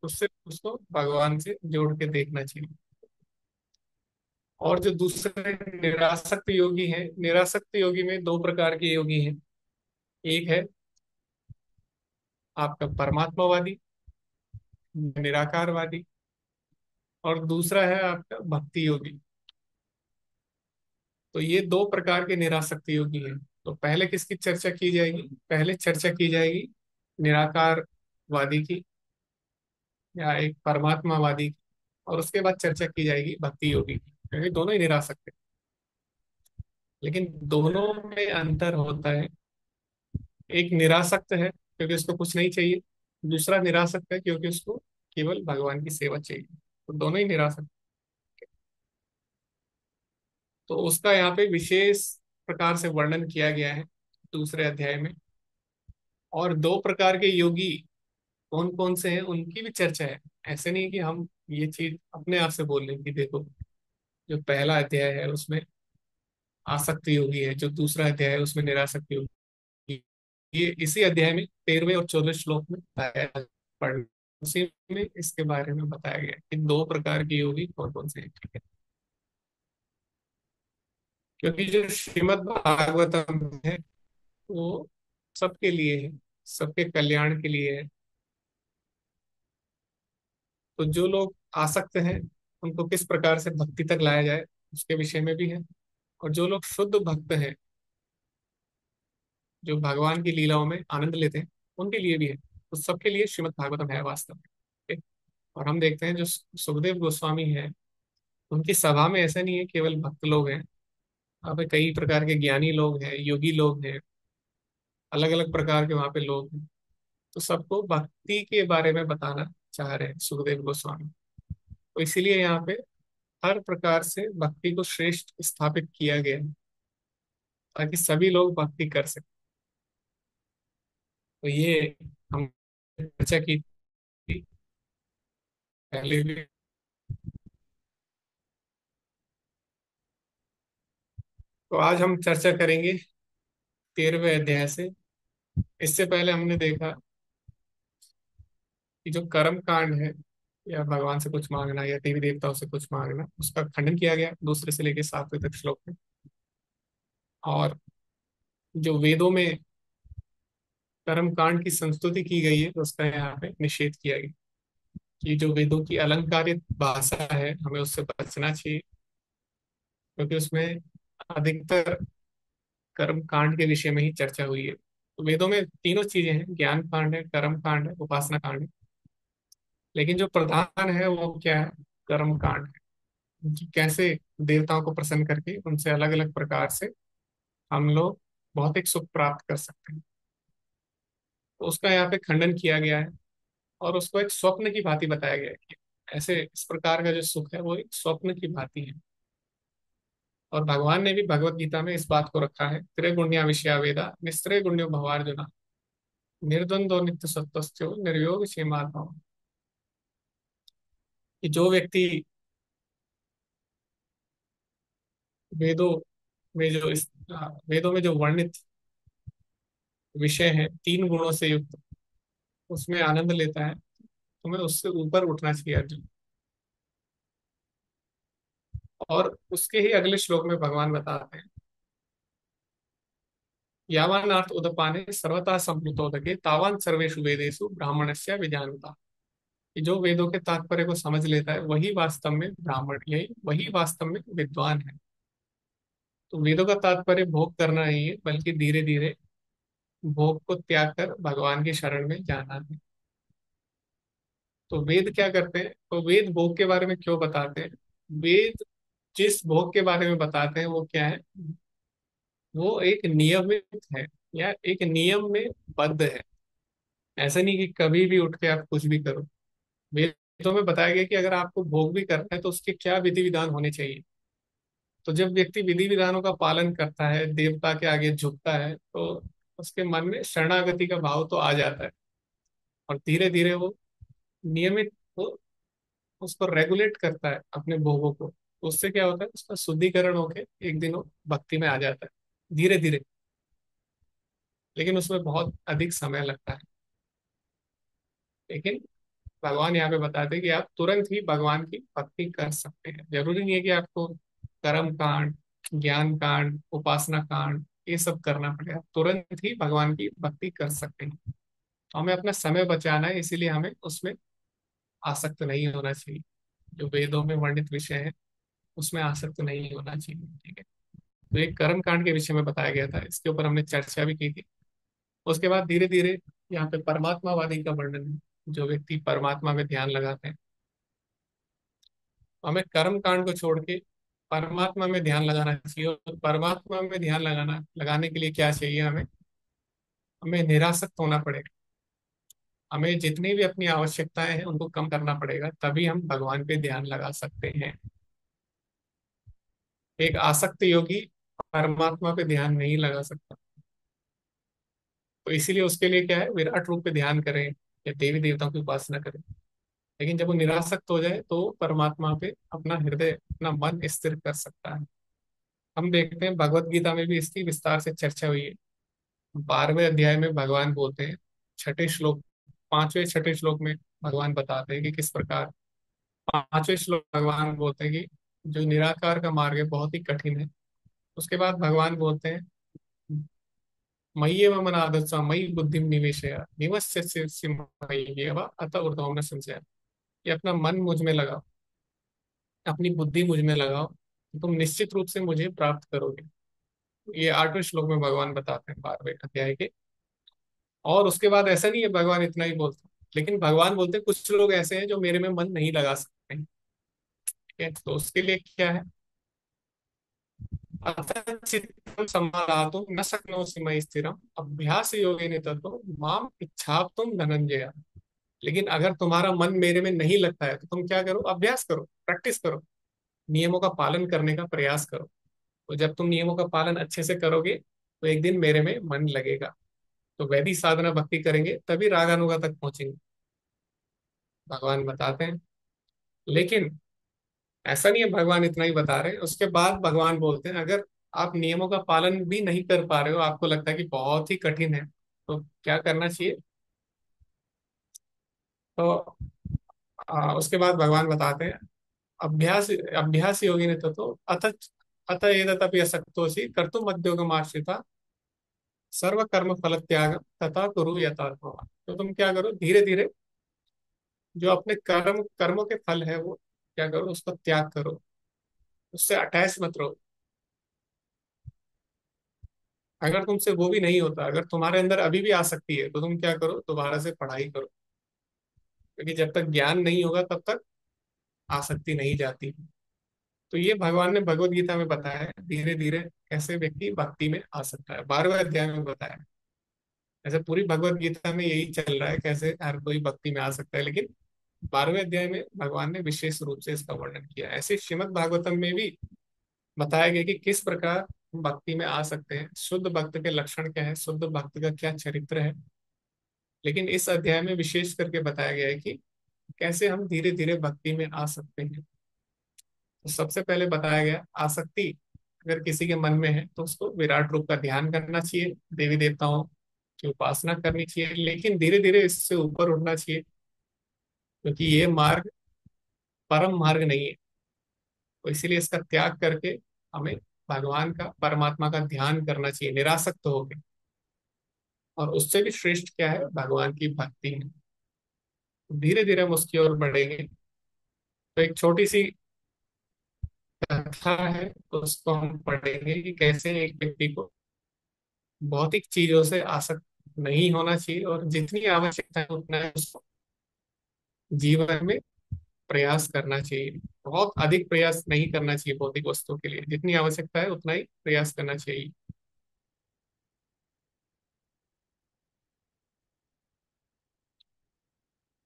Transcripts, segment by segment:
उससे उसको भगवान से जोड़ के देखना चाहिए। और जो दूसरे निरासक्त योगी हैं, निरासक्त योगी में दो प्रकार के योगी हैं। एक है आपका परमात्मावादी, निराकारवादी, और दूसरा है आपका भक्ति योगी। तो ये दो प्रकार के निरासक्त योगी हैं। तो पहले किसकी चर्चा की जाएगी? पहले चर्चा की जाएगी निराकारवादी की, या एक परमात्मावादी की। और उसके बाद चर्चा की जाएगी भक्ति योगी की, क्योंकि दोनों ही निरासक्त हैं। लेकिन दोनों में अंतर होता है। एक निरासक्त है क्योंकि उसको कुछ नहीं चाहिए, दूसरा निरासक्त है क्योंकि उसको केवल भगवान की सेवा चाहिए। तो दोनों ही निरासक्त। तो उसका यहाँ पे विशेष प्रकार से वर्णन किया गया है दूसरे अध्याय में। और दो प्रकार के योगी कौन कौन से हैं उनकी भी चर्चा है। ऐसे नहीं कि हम ये चीज अपने आप से बोल रहे हैं कि देखो, जो पहला अध्याय है उसमें आसक्त योगी है, जो दूसरा अध्याय है उसमें निरासक्त योगी। ये इसी अध्याय में 13वें और 14वें श्लोक में बताया, पढ़ उसी में इसके बारे में बताया गया है कि दो प्रकार के योगी कौन कौन से हैं। ठीक है, क्योंकि जो श्रीमद् भागवतम है वो सबके लिए है, सबके कल्याण के लिए है। तो जो लोग आसक्त हैं उनको किस प्रकार से भक्ति तक लाया जाए उसके विषय में भी है। और जो लोग शुद्ध भक्त हैं, जो भगवान की लीलाओं में आनंद लेते हैं, उनके लिए भी है। तो सबके लिए श्रीमद् भागवतम है वास्तव में। ठीक है? और हम देखते हैं जो सुखदेव गोस्वामी है, उनकी सभा में ऐसा नहीं है केवल भक्त लोग हैं। वहाँ पे कई प्रकार के ज्ञानी लोग हैं, योगी लोग हैं, अलग अलग प्रकार के वहाँ पे लोग हैं। तो सबको भक्ति के बारे में बताना चाह रहे हैं सुखदेव गोस्वामी। तो इसीलिए यहाँ पे हर प्रकार से भक्ति को श्रेष्ठ स्थापित किया गया है, ताकि सभी लोग भक्ति कर सकें। तो ये हम चर्चा की थी पहले भी। तो आज हम चर्चा करेंगे 13वें अध्याय से। इससे पहले हमने देखा कि जो कर्म कांड है, या भगवान से कुछ मांगना या देवी देवताओं से कुछ मांगना, उसका खंडन किया गया दूसरे से लेकर 7वें तक श्लोक में। और जो वेदों में कर्म कांड की संस्तुति की गई है, तो उसका यहाँ पे निषेध किया गया कि जो वेदों की अलंकारित भाषा है हमें उससे बचना चाहिए, क्योंकि उसमें अधिकतर कर्म कांड के विषय में ही चर्चा हुई है। तो वेदों में तीनों चीजें हैं, ज्ञान कांड है, कर्म कांड है, उपासना कांड है। लेकिन जो प्रधान है वो क्या है? कर्म कांड है, कि कैसे देवताओं को प्रसन्न करके उनसे अलग अलग प्रकार से हम लोग भौतिक सुख प्राप्त कर सकते हैं। तो उसका यहाँ पे खंडन किया गया है। और उसको एक स्वप्न की भांति बताया गया है कि ऐसे इस प्रकार का जो सुख है वो एक स्वप्न की भांति है। और भगवान ने भी भगवत गीता में इस बात को रखा है, त्रैगुण्या विषया वेदा निस्त्रय गुण्यो भवार्जुना निर्द्वंद्व नित्य सत्वस्थो निर्योग क्षेमात्मा। कि जो व्यक्ति वेदों में जो वेदों में जो वर्णित विषय है तीन गुणों से युक्त, उसमें आनंद लेता है, तुम्हें उससे ऊपर उठना चाहिए अर्जुन। और उसके ही अगले श्लोक में भगवान बताते हैं, यावान अर्थ उदपाने सर्वथा संप्लुतोदके तावान सर्वेषु वेदेषु ब्राह्मणस्य विजानता। कि जो वेदों के तात्पर्य को समझ लेता है वही वास्तव में ब्राह्मण, यही वही वास्तव में विद्वान है। तो वेदों का तात्पर्य भोग करना नहीं है, बल्कि धीरे धीरे भोग को त्याग कर भगवान की शरण में जाना है। तो वेद क्या करते हैं? तो वेद भोग के बारे में क्यों बताते हैं? वेद जिस भोग के बारे में बताते हैं वो क्या है? वो एक नियमित है, या एक नियम में बद्ध है। ऐसा नहीं कि कभी भी उठ के आप कुछ भी करो। वेदों में बताया गया कि अगर आपको भोग भी करना है तो उसके क्या विधि विधान होने चाहिए। तो जब व्यक्ति विधि विधानों का पालन करता है, देवता के आगे झुकता है, तो उसके मन में शरणागति का भाव तो आ जाता है। और धीरे धीरे वो नियमित, वो उसको रेगुलेट करता है अपने भोगों को। तो उससे क्या होता है? उसका शुद्धिकरण होके एक दिन वो भक्ति में आ जाता है धीरे धीरे। लेकिन उसमें बहुत अधिक समय लगता है। लेकिन भगवान यहाँ पे बताते हैं कि आप तुरंत ही भगवान की भक्ति कर सकते हैं। जरूरी नहीं है कि आपको कर्म कांड, ज्ञान कांड, उपासना कांड ये सब करना पड़ेगा, तुरंत ही भगवान की भक्ति कर सकते हैं। तो हमें अपना समय बचाना है, इसीलिए हमें उसमें आसक्त नहीं होना चाहिए। जो वेदों में वर्णित विषय है उसमें आसक्त नहीं होना चाहिए। ठीक है। तो एक कर्म कांड के विषय में बताया गया था, इसके ऊपर हमने चर्चा भी की थी। उसके बाद धीरे धीरे यहाँ पे परमात्मावादी का वर्णन है। जो व्यक्ति परमात्मा में ध्यान लगाते हैं, हमें कर्म कांड को छोड़ के परमात्मा में ध्यान लगाना चाहिए। और परमात्मा में ध्यान लगाने के लिए क्या चाहिए हमें? हमें निरासक्त होना पड़ेगा। हमें जितनी भी अपनी आवश्यकताएं हैं उनको कम करना पड़ेगा, तभी हम भगवान पे ध्यान लगा सकते हैं। एक आसक्त योगी परमात्मा पे ध्यान नहीं लगा सकता। तो इसीलिए उसके लिए क्या है, विराट रूप पे ध्यान करें या देवी देवताओं की उपासना करें। लेकिन जब वो निरासक्त हो जाए तो परमात्मा पे अपना हृदय, अपना मन स्थिर कर सकता है। हम देखते हैं भगवत गीता में भी इसकी विस्तार से चर्चा हुई है। 12वें अध्याय में भगवान बोलते हैं, छठे श्लोक, 5वें 6ठे श्लोक में भगवान बताते हैं कि किस प्रकार। 5वें श्लोक भगवान बोलते हैं कि जो निराकार का मार्ग है बहुत ही कठिन है। उसके बाद भगवान बोलते हैं, मय्येव मन आदत्स मयि बुद्धिम निवेशय निवस्यसि मय्येव अत ऊर्ध्वं न संशयः। ये अपना मन मुझ में लगाओ, अपनी बुद्धि मुझ में लगाओ, तो तुम निश्चित रूप से मुझे प्राप्त करोगे। ये 8वें श्लोक में भगवान बताते हैं 12वें अध्याय के। और उसके बाद ऐसा नहीं है भगवान इतना ही बोलते हैं, लेकिन भगवान बोलते हैं कुछ लोग ऐसे हैं जो मेरे में मन नहीं लगा सकते हैं। ठीक है, तो उसके लिए क्या है? अतः चित्तं समाधातुं न शक्नोषि मयि स्थिरम् अभ्यास योगेन ततो माम इच्छाप्तुं धनंजय। लेकिन अगर तुम्हारा मन मेरे में नहीं लगता है तो तुम क्या करो? अभ्यास करो, प्रैक्टिस करो, नियमों का पालन करने का प्रयास करो। तो जब तुम नियमों का पालन अच्छे से करोगे तो एक दिन मेरे में मन लगेगा। तो वैदिक साधना भक्ति करेंगे तभी रागानुगा तक पहुंचेंगे, भगवान बताते हैं। लेकिन ऐसा नहीं है भगवान इतना ही बता रहे हैं, उसके बाद भगवान बोलते हैं अगर आप नियमों का पालन भी नहीं कर पा रहे हो, आपको लगता है कि बहुत ही कठिन है, तो क्या करना चाहिए? तो उसके बाद भगवान बताते हैं, अभ्यास अभ्यास योगी ने तो अथ अथ एतदपि असक्तोषि कर्तुम मद्योगमाश्रिता सर्व कर्म फल त्याग तथा कुरु यथार्थम। तो तुम क्या करो, धीरे धीरे जो अपने कर्मों के फल है वो क्या करो, उसको त्याग करो, उससे अटैच मत रहो। अगर तुमसे वो भी नहीं होता, अगर तुम्हारे अंदर अभी भी आ सकती है, तो तुम क्या करो, दोबारा से पढ़ाई करो। क्योंकि जब तक ज्ञान नहीं होगा तब तक आसक्ति नहीं जाती। तो ये भगवान ने भगवत गीता में बताया है, धीरे धीरे कैसे व्यक्ति भक्ति में आ सकता है। 12वें अध्याय में बताया है। ऐसे पूरी भगवत गीता में यही चल रहा है, कैसे हर कोई भक्ति में आ सकता है। लेकिन 12वें अध्याय में भगवान ने विशेष रूप से इसका वर्णन किया है। ऐसे श्रीमद् भागवतम में भी बताया गया कि किस प्रकार हम भक्ति में आ सकते हैं, शुद्ध भक्त के लक्षण क्या है, शुद्ध भक्त का क्या चरित्र है। लेकिन इस अध्याय में विशेष करके बताया गया है कि कैसे हम धीरे धीरे भक्ति में आ सकते हैं। तो सबसे पहले बताया गया, आसक्ति अगर किसी के मन में है तो उसको विराट रूप का ध्यान करना चाहिए, देवी देवताओं की उपासना करनी चाहिए, लेकिन धीरे धीरे इससे ऊपर उठना चाहिए। क्योंकि ये मार्ग परम मार्ग नहीं है। तो इसीलिए इसका त्याग करके हमें भगवान का, परमात्मा का ध्यान करना चाहिए निरासक्त होकर। और उससे भी श्रेष्ठ क्या है? भगवान की भक्ति है। धीरे धीरे हम उसकी ओर बढ़ेंगे। तो एक छोटी सी कथा है, तो उसको हम पढ़ेंगे कि कैसे एक व्यक्ति को भौतिक चीजों से आसक्त नहीं होना चाहिए, और जितनी आवश्यकता है उतना ही उसको जीवन में प्रयास करना चाहिए। बहुत अधिक प्रयास नहीं करना चाहिए भौतिक वस्तु के लिए, जितनी आवश्यकता है उतना ही प्रयास करना चाहिए।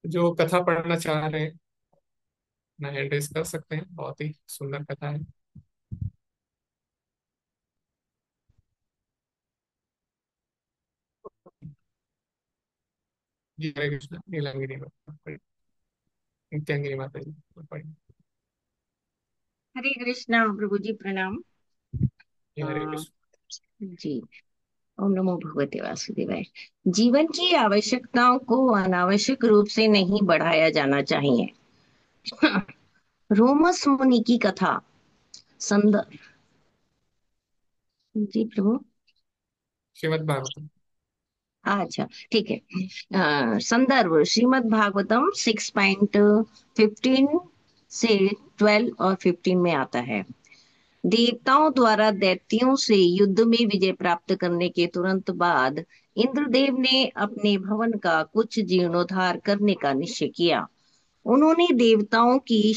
जो कथा पढ़ना चाह रहे हैं ना, हैंड रेस कर सकते हैं, बहुत ही सुंदर कथा है। जी हरे कृष्ण। नीलंगिनी माता पढ़ी, नित्यांगिनी माता जी पढ़ी। हरे कृष्णा प्रभु जी, प्रणाम। जी अ, हरे कृष्ण। जी, ओम नमो भगवते वासुदेवाय। जीवन की आवश्यकताओं को अनावश्यक रूप से नहीं बढ़ाया जाना चाहिए। रोमस मुनि की कथा। संदर्भ। जी प्रभु। श्रीमद् भागवतम। अच्छा, ठीक है। संदर्भ श्रीमद् भागवतम 6.15 से 12 और 15 में आता है। देवताओं द्वारा दैत्यों से युद्ध में विजय प्राप्त करने के तुरंत बाद इंद्रदेव ने अपने भवन का कुछ जीर्णोद्धार करने का निश्चय किया। उन्होंने देवताओं के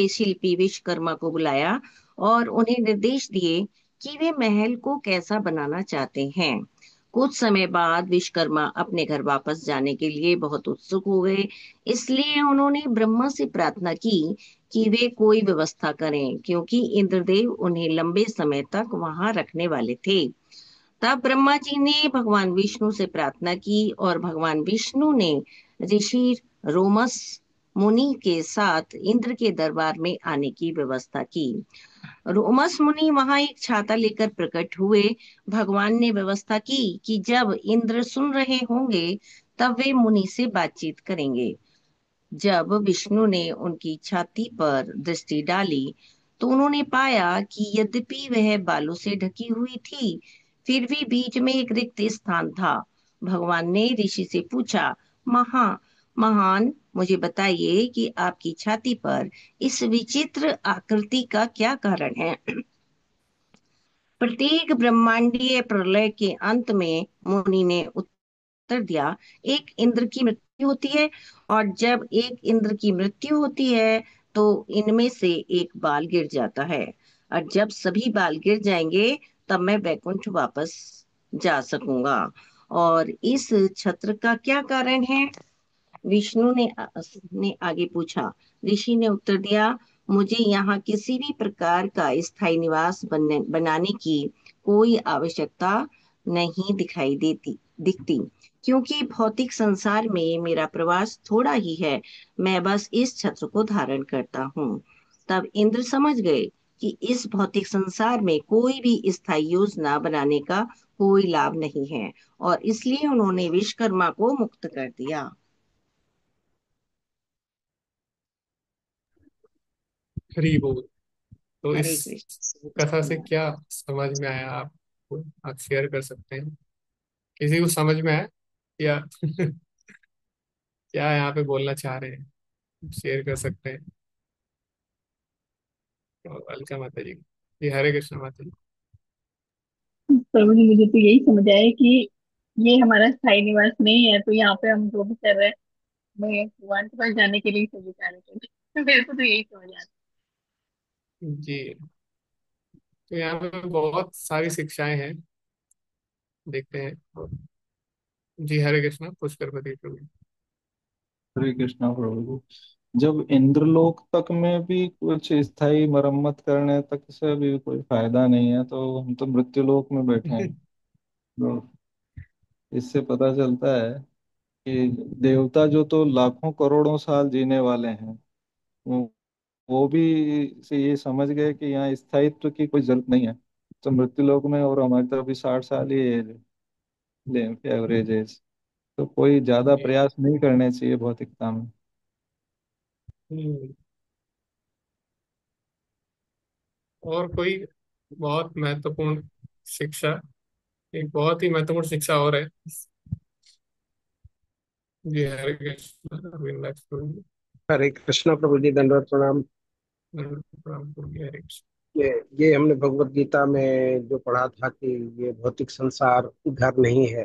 शिल्पी विश्वकर्मा को बुलाया और उन्हें निर्देश दिए कि वे महल को कैसा बनाना चाहते हैं। कुछ समय बाद विश्वकर्मा अपने घर वापस जाने के लिए बहुत उत्सुक हो गए। इसलिए उन्होंने ब्रह्मा से प्रार्थना की कि वे कोई व्यवस्था करें, क्योंकि इंद्रदेव उन्हें लंबे समय तक वहां रखने वाले थे। तब ब्रह्मा जी ने भगवान विष्णु से प्रार्थना की और भगवान विष्णु ने ऋषि रोमस मुनि के साथ इंद्र के दरबार में आने की व्यवस्था की। रोमस मुनि वहां एक छाता लेकर प्रकट हुए। भगवान ने व्यवस्था की कि जब इंद्र सुन रहे होंगे तब वे मुनि से बातचीत करेंगे। जब विष्णु ने उनकी छाती पर दृष्टि डाली तो उन्होंने पाया कि यद्यपि वह बालों से ढकी हुई थी, फिर भी बीच में एक रिक्त स्थान था। भगवान ने ऋषि से पूछा, महा महान, मुझे बताइए कि आपकी छाती पर इस विचित्र आकृति का क्या कारण है। प्रत्येक ब्रह्मांडीय प्रलय के अंत में मुनि ने उत्तर दिया, एक इंद्र की मृत्यु होती है, और जब एक इंद्र की मृत्यु होती है तो इनमें से एक बाल गिर जाता है, और जब सभी बाल गिर जाएंगे तब मैं वैकुंठ वापस जा सकूंगा। और इस छत्र का क्या कारण है? विष्णु ने आगे पूछा। ऋषि ने उत्तर दिया, मुझे यहाँ किसी भी प्रकार का स्थायी निवास बनाने की कोई आवश्यकता नहीं दिखती, क्योंकि भौतिक संसार में मेरा प्रवास थोड़ा ही है। मैं बस इस छत्र को धारण करता हूँ। तब इंद्र समझ गए कि इस भौतिक संसार में कोई भी स्थायी योजना बनाने का कोई लाभ नहीं है, और इसलिए उन्होंने विश्वकर्मा को मुक्त कर दिया। हरि बोल। तो इस हरे कथा से कृष्ण। क्या समझ में आया आपको? आप शेयर कर सकते हैं? किसी को समझ में आया या क्या यहाँ पे बोलना चाह रहे हैं? शेयर कर सकते हैं। और वेलकम माता जी। जी हरे कृष्ण माता जी। प्रभु जी, मुझे तो यही समझ आया कि ये हमारा स्थायी निवास नहीं है, तो यहाँ पे हम जो भी कर रहे हैं, हमें भगवान के पास जाने के लिए सभी कार्य कर रहे हैं। मेरे को तो यही समझ आता जी। तो यहाँ पे बहुत सारी शिक्षाएं हैं, देखते हैं। जी हरे कृष्ण, पुष्कर पति प्रभु। हरे कृष्णा प्रभु जी। जब इंद्रलोक तक में भी कुछ स्थायी मरम्मत करने तक से भी कोई फायदा नहीं है, तो हम तो मृत्युलोक में बैठे हैं। तो इससे पता चलता है कि देवता जो तो लाखों करोड़ों साल जीने वाले हैं, वो वो भी से ये समझ गए कि यहाँ स्थायित्व की कोई जरूरत नहीं है। तो मृत्युलोक में और हमारी तरफ भी 60 साल ही एवरेज एज। तो कोई ज्यादा जी। प्रयास नहीं करने चाहिए भौतिकता में। हम्म, और कोई बहुत महत्वपूर्ण शिक्षा, एक बहुत ही महत्वपूर्ण शिक्षा और है। जी हरे कृष्ण अरविंद प्रभु जी। हरे कृष्णा प्रभु जी, दंडवत प्रणाम। प्रणाम प्रभु जी, हरे कृष्ण। ये ये हमने भगवत गीता में जो पढ़ा था कि ये भौतिक संसार घर नहीं है,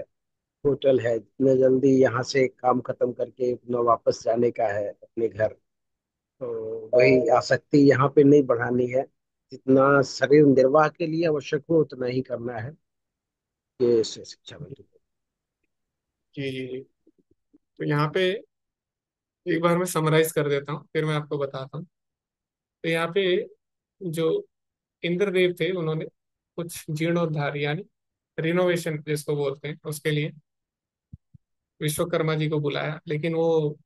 होटल है। जितने जल्दी यहाँ से काम खत्म करके अपना वापस जाने का है अपने घर। तो वही आसक्ति यहाँ पे नहीं बढ़ानी है। जितना शरीर निर्वाह के लिए आवश्यक हो उतना ही करना है। ये इससे शिक्षा मिलती है। जी जी जी। तो यहाँ पे एक बार मैं समराइज कर देता हूँ, फिर मैं आपको बताता हूँ। तो यहाँ पे जो इंद्रदेव थे, उन्होंने कुछ जीर्णोद्धार यानी रिनोवेशन जिसको बोलते हैं, उसके लिए विश्वकर्मा जी को बुलाया। लेकिन वो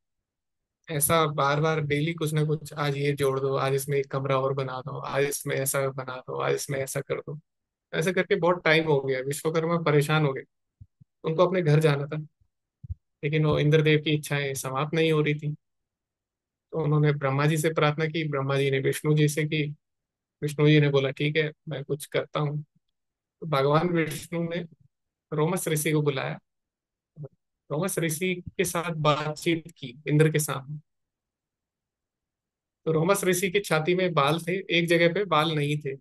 ऐसा बार बार डेली कुछ ना कुछ, आज ये जोड़ दो, आज इसमें एक कमरा और बना दो, आज इसमें ऐसा बना दो, आज इसमें ऐसा कर दो, ऐसे करके बहुत टाइम हो गया, विश्वकर्मा परेशान हो गए, उनको अपने घर जाना था। लेकिन वो इंद्रदेव की इच्छाएं समाप्त नहीं हो रही थी। तो उन्होंने ब्रह्मा जी से प्रार्थना की, ब्रह्मा जी ने विष्णु जी से की। विष्णु जी ने बोला ठीक है, मैं कुछ करता हूँ। तो भगवान विष्णु ने रोमस ऋषि को बुलाया, रोमस ऋषि के साथ बातचीत की इंद्र के सामने। तो रोमस ऋषि की छाती में बाल थे, एक जगह पे बाल नहीं थे,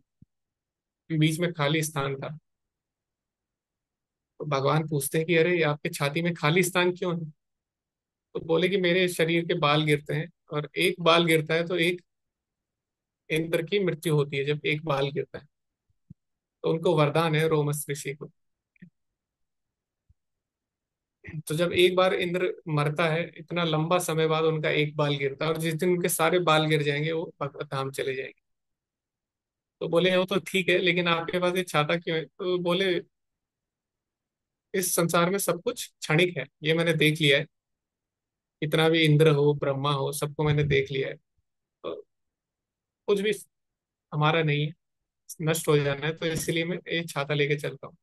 बीच में खाली स्थान था। तो भगवान पूछते हैं कि अरे ये आपके छाती में खाली स्थान क्यों है? तो बोले कि मेरे शरीर के बाल गिरते हैं, और एक बाल गिरता है तो एक इंद्र की मृत्यु होती है, जब एक बाल गिरता है। तो उनको वरदान है रोमस ऋषि को। तो जब एक बार इंद्र मरता है, इतना लंबा समय बाद उनका एक बाल गिरता है, और जिस दिन उनके सारे बाल गिर जाएंगे वो भगवत धाम चले जाएंगे। तो बोले वो तो ठीक है, लेकिन आपके पास ये छाता क्यों है? तो बोले इस संसार में सब कुछ क्षणिक है, ये मैंने देख लिया है। कितना भी इंद्र हो, ब्रह्मा हो, सबको मैंने देख लिया है। तो कुछ भी हमारा नहीं है, नष्ट हो जाना है, तो इसलिए मैं एक छाता लेके चलता हूँ।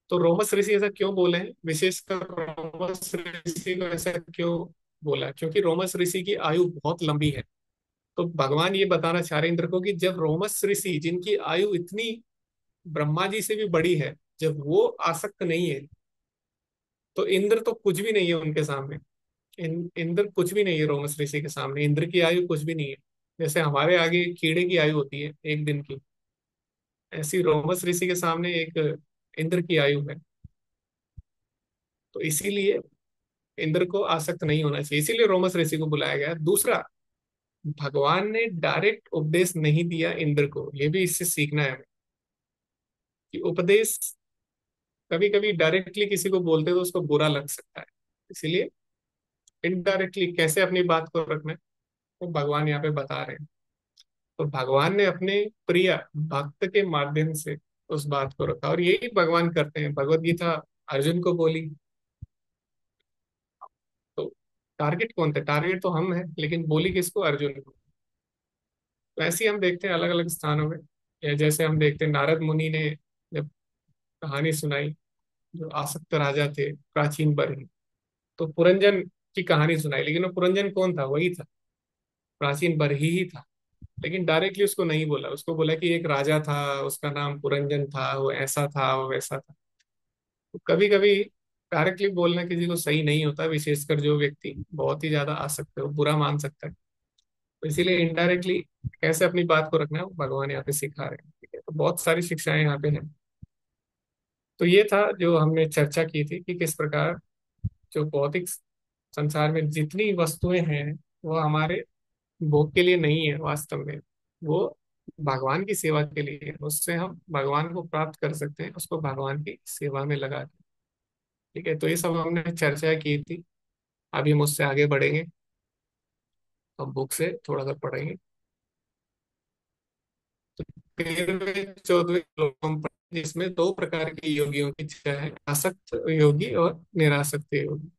तो रोमस ऋषि ऐसा क्यों बोले हैं, विशेषकर रोमस ऋषि को ऐसा क्यों बोला? क्योंकि रोमस ऋषि की आयु बहुत लंबी है। तो भगवान ये बताना चाह रहे हैं इंद्र को कि जब रोमस ऋषि, जिनकी आयु इतनी ब्रह्मा जी से भी बड़ी है, जब वो आसक्त नहीं है, तो इंद्र तो कुछ भी नहीं है उनके सामने। इंद्र कुछ भी नहीं है रोमस ऋषि के सामने, इंद्र की आयु कुछ भी नहीं है। जैसे हमारे आगे कीड़े की आयु होती है एक दिन की, ऐसी रोमस ऋषि के सामने एक इंद्र की आयु है। तो इसीलिए इंद्र को आसक्त नहीं होना चाहिए, इसीलिए रोमस ऋषि को बुलाया गया। दूसरा, भगवान ने डायरेक्ट उपदेश नहीं दिया इंद्र को, ये भी इससे सीखना है हमें कि उपदेश कभी कभी डायरेक्टली किसी को बोलते तो उसको बुरा लग सकता है। इसीलिए इनडायरेक्टली कैसे अपनी बात को रखना है, वो भगवान यहाँ पे बता रहे हैं। तो भगवान ने अपने प्रिय भक्त के माध्यम से उस बात को रखा, और यही भगवान करते हैं। भगवत गीता अर्जुन को बोली, तो टारगेट कौन थे? टारगेट तो हम हैं, लेकिन बोली किसको? अर्जुन को। तो ऐसे ही हम देखते हैं अलग अलग स्थानों में, या जैसे हम देखते हैं नारद मुनि ने जब कहानी सुनाई, जो आसक्त राजा थे प्राचीन बरही, तो पुरंजन की कहानी सुनाई। लेकिन वो पुरंजन कौन था? वही था, प्राचीन बरही ही था। लेकिन डायरेक्टली उसको नहीं बोला, उसको बोला कि एक राजा था, उसका नाम पुरंजन था, वो ऐसा था, वो वैसा था। तो कभी कभी डायरेक्टली बोलना किसी को सही नहीं होता, विशेषकर जो व्यक्ति बहुत ही ज्यादा आसक्त है, वो बुरा मान सकता है। तो इसीलिए इनडायरेक्टली कैसे अपनी बात को रखना है, वो भगवान यहाँ पे सिखा रहे हैं। ठीक है, तो बहुत सारी शिक्षाएं यहाँ पे हैं। तो ये था जो हमने चर्चा की थी कि किस प्रकार जो भौतिक संसार में जितनी वस्तुएं हैं, वो हमारे भोग के लिए नहीं है वास्तव में, वो भगवान की सेवा के लिए है। उससे हम भगवान को प्राप्त कर सकते हैं, उसको भगवान की सेवा में लगा के। ठीक है, तो ये सब हमने चर्चा की थी। अभी हम उससे आगे बढ़ेंगे, हम बुक से थोड़ा सा पढ़ेंगे। 13वें 14वें श्लोक हम पढ़ेंगे, जिसमें दो प्रकार के योगियों की चर्चा है, आसक्त योगी और निरासक्त योगी।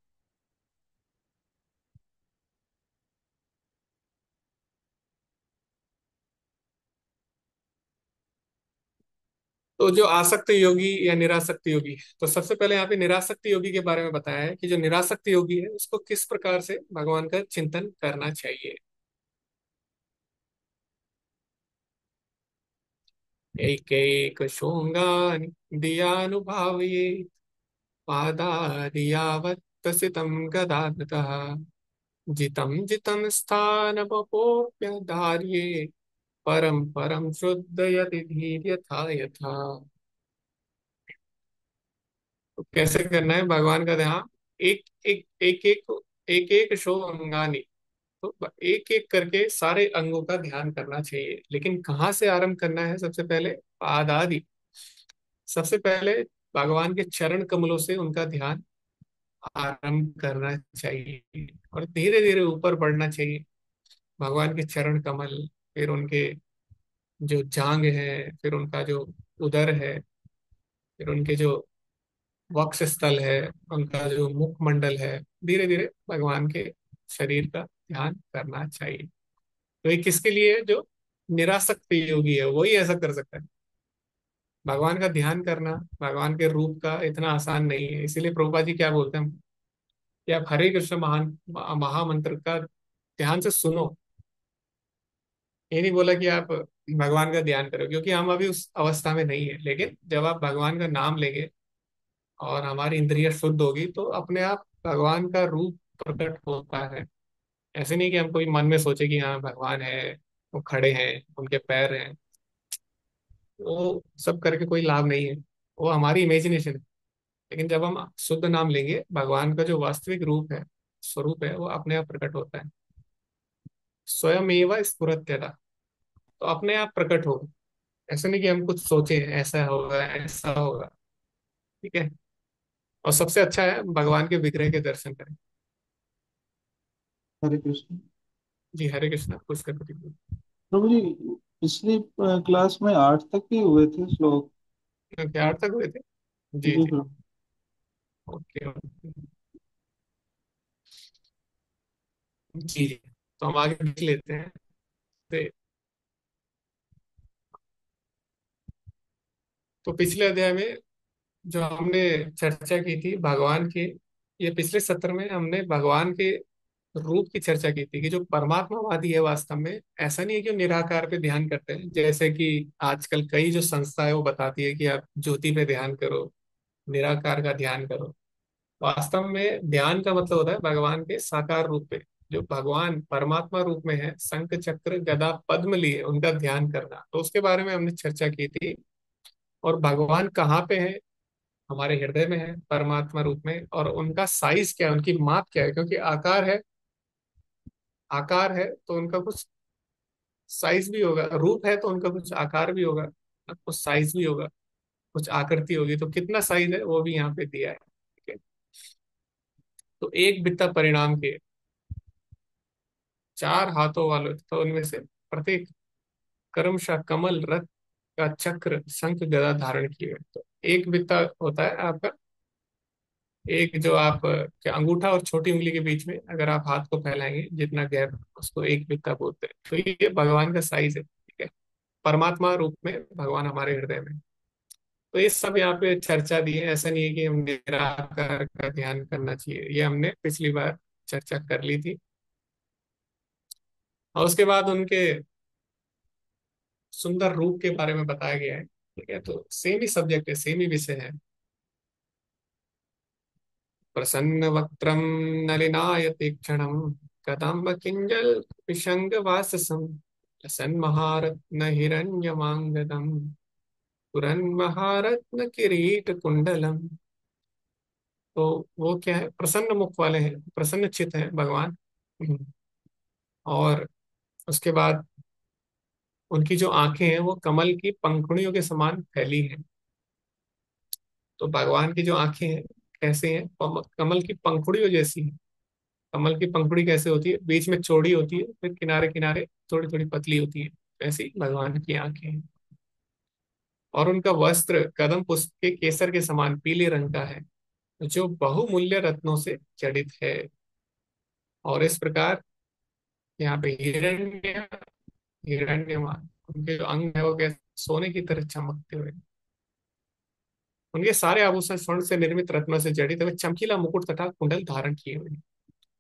तो जो आसक्त योगी या निरासक्त योगी, तो सबसे पहले यहाँ पे निरासक्त योगी के बारे में बताया है कि जो निरासक्त योगी है उसको किस प्रकार से भगवान का चिंतन करना चाहिए। एक एक शोंगान दियानुभावये पादार्यावत् सितं गदाधतः जितं जितं स्थानमपोऽप्यधार्ये परम परम शुद्धयति धीर यथा यथा। तो कैसे करना है भगवान का ध्यान? एक एक एक शो अंगानी, तो एक एक करके सारे अंगों का ध्यान करना चाहिए। लेकिन कहाँ से आरंभ करना है? सबसे पहले पादादि, सबसे पहले भगवान के चरण कमलों से उनका ध्यान आरंभ करना चाहिए, और धीरे धीरे ऊपर बढ़ना चाहिए। भगवान के चरण कमल, फिर उनके जो जांग है, फिर उनका जो उदर है, फिर उनके जो वक्ष स्थल है, उनका जो मुखमंडल है, धीरे धीरे भगवान के शरीर का ध्यान करना चाहिए। तो ये किसके लिए है? जो निरासक्त योगी है वही ऐसा कर सकता है। भगवान का ध्यान करना, भगवान के रूप का इतना आसान नहीं है। इसीलिए प्रभुपाद जी क्या बोलते हैं कि आप हरे कृष्ण महान महामंत्र का ध्यान से सुनो। ये नहीं बोला कि आप भगवान का ध्यान करो, क्योंकि हम अभी उस अवस्था में नहीं है। लेकिन जब आप भगवान का नाम लेंगे और हमारी इंद्रिय शुद्ध होगी तो अपने आप भगवान का रूप प्रकट होता है। ऐसे नहीं कि हम कोई मन में सोचे कि हाँ भगवान है, वो खड़े हैं, उनके पैर हैं। वो सब करके कोई लाभ नहीं है, वो हमारी इमेजिनेशन है। लेकिन जब हम शुद्ध नाम लेंगे, भगवान का जो वास्तविक रूप है, स्वरूप है, वो अपने आप प्रकट होता है। स्वयं एवं स्फुरत्यता, तो अपने आप प्रकट होगा। ऐसा नहीं कि हम कुछ सोचे ऐसा होगा ऐसा होगा। ठीक है। और सबसे अच्छा है भगवान के विग्रह के दर्शन करें। हरे कृष्ण। जी हरे कृष्णा, कुछ कर दीजिए। प्रभु जी, पिछली क्लास में 8 तक ही हुए थे श्लोक। क्या तक हुए थे? जी जी जी। प्रभु। Okay okay. जी जी। तो हम आगे देख लेते हैं। तो पिछले अध्याय में जो हमने चर्चा की थी भगवान की, ये पिछले सत्र में हमने भगवान के रूप की चर्चा की थी कि जो परमात्मावादी है वास्तव में ऐसा नहीं है कि वो निराकार पे ध्यान करते हैं, जैसे कि आजकल कई जो संस्था है वो बताती है कि आप ज्योति पे ध्यान करो, निराकार का ध्यान करो। वास्तव में ध्यान का मतलब होता है भगवान के साकार रूप पे। जो भगवान परमात्मा रूप में है, शंख चक्र गदा पद्म लिए उनका ध्यान करना, तो उसके बारे में हमने चर्चा की थी। और भगवान कहाँ पे है? हमारे हृदय में है परमात्मा रूप में। और उनका साइज क्या है, उनकी माप क्या है? क्योंकि आकार है, आकार है तो उनका कुछ साइज भी होगा। रूप है तो उनका कुछ आकार भी होगा, कुछ साइज भी होगा, कुछ आकृति होगी। तो कितना साइज है वो भी यहाँ पे दिया है। ठीक है। तो एक बित्ता परिणाम के 4 हाथों वाले, तो उनमें से प्रत्येक कर्मशः कमल रथ का चक्र शंख गदा धारण किए हुए। तो एक बित्ता होता है आपका, एक जो आप क्या अंगूठा और छोटी उंगली के बीच में अगर आप हाथ को फैलाएंगे जितना गैप, उसको एक बित्ता बोलते हैं। तो ये भगवान का साइज है। ठीक है। परमात्मा रूप में भगवान हमारे हृदय में। तो ये सब यहाँ पे चर्चा दी है। ऐसा नहीं है कि हम निराकार का ध्यान करना चाहिए, ये हमने पिछली बार चर्चा कर ली थी। और उसके बाद उनके सुंदर रूप के बारे में बताया गया है। ठीक है। तो सेम ही सब्जेक्ट है, सेम ही विषय है। प्रसन्न वक्त्रम नलिनायते क्षणम कदम्ब किंजल विशंग वाससम सन्महारत्न हिरण्यमांगदम पुरन्महारत्न किरीट कुंडलम। तो वो क्या है? प्रसन्न मुख वाले हैं, प्रसन्न चित्त हैं भगवान। और उसके बाद उनकी जो आंखें हैं वो कमल की पंखुड़ियों के समान फैली हैं। तो भगवान की जो आंखें हैं कैसे हैं? कमल की पंखुड़ियों जैसी हैं। कमल की पंखुड़ी कैसे होती है? बीच में चौड़ी होती है, फिर किनारे किनारे थोड़ी थोड़ी पतली होती है। ऐसी ही भगवान की आंखें हैं। और उनका वस्त्र कदम पुष्प के केसर के समान पीले रंग का है, जो बहुमूल्य रत्नों से जड़ित है। और इस प्रकार यहाँ पे हिरण्यमान, उनके जो अंग है वो कैसे सोने की तरह चमकते हुए। उनके सारे आभूषण स्वर्ण से निर्मित रत्नों से जड़ित हुए, चमकीला मुकुट तथा कुंडल धारण किए हुए हैं।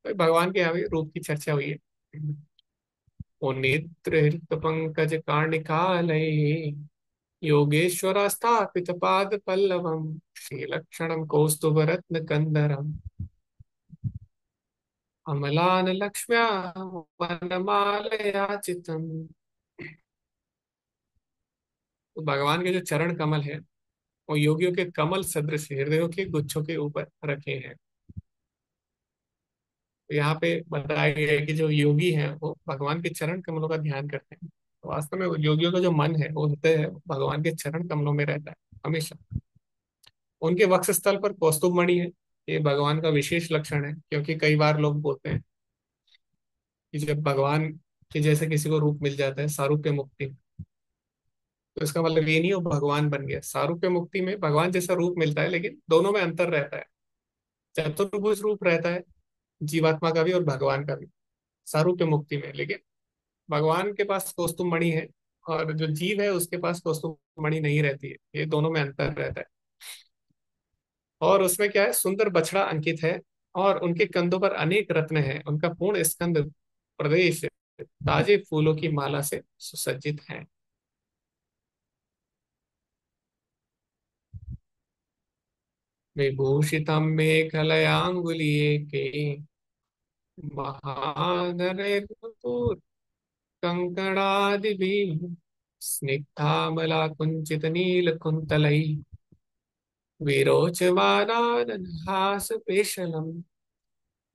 तो भगवान के यहाँ भी रूप की चर्चा हुई है। ओ नेत्र हृत पंकज कार्णिकालये योगेश्वर स्थापित पाद पल्लवम श्रीलक्षणम कौस्तुभ रत्न कंदरम अमलान लक्ष्म्या वनमालयाचितम। तो भगवान के जो चरण कमल है वो योगियों के कमल सदृश हृदयों के गुच्छों के ऊपर रखे हैं। तो यहाँ पे बताया गया है कि जो योगी हैं वो भगवान के चरण कमलों का ध्यान करते हैं। तो वास्तव में वो योगियों का जो मन है वो हृदय है, वो भगवान के चरण कमलों में रहता है हमेशा। उनके वक्षस्थल पर कौस्तुभ मणि है। ये भगवान का विशेष लक्षण है, क्योंकि कई बार लोग बोलते हैं कि जब भगवान के जैसे किसी को रूप मिल जाता है सारूप्य मुक्ति, तो इसका मतलब ये नहीं हो भगवान बन गया। सारूप्य मुक्ति में भगवान जैसा रूप मिलता है, लेकिन दोनों में अंतर रहता है। चतुर्भुज रूप रहता है जीवात्मा का भी और भगवान का भी सारूप्य मुक्ति में। लेकिन भगवान के पास कौस्तुभ मणि है, और जो जीव है उसके पास कौस्तुभ मणि नहीं रहती है, ये दोनों में अंतर रहता है। और उसमें क्या है, सुंदर बछड़ा अंकित है और उनके कंधों पर अनेक रत्न हैं, उनका पूर्ण स्कंद प्रदेश ताजे फूलों की माला से सुसज्जित है। विभूषितम मेखलयाङ्गुलीयके महानरैर्नुपुर कंकणादिभिः स्निग्धामलाकुञ्चितनीलकुन्तलैः विरोचमानानहासपेशलम्।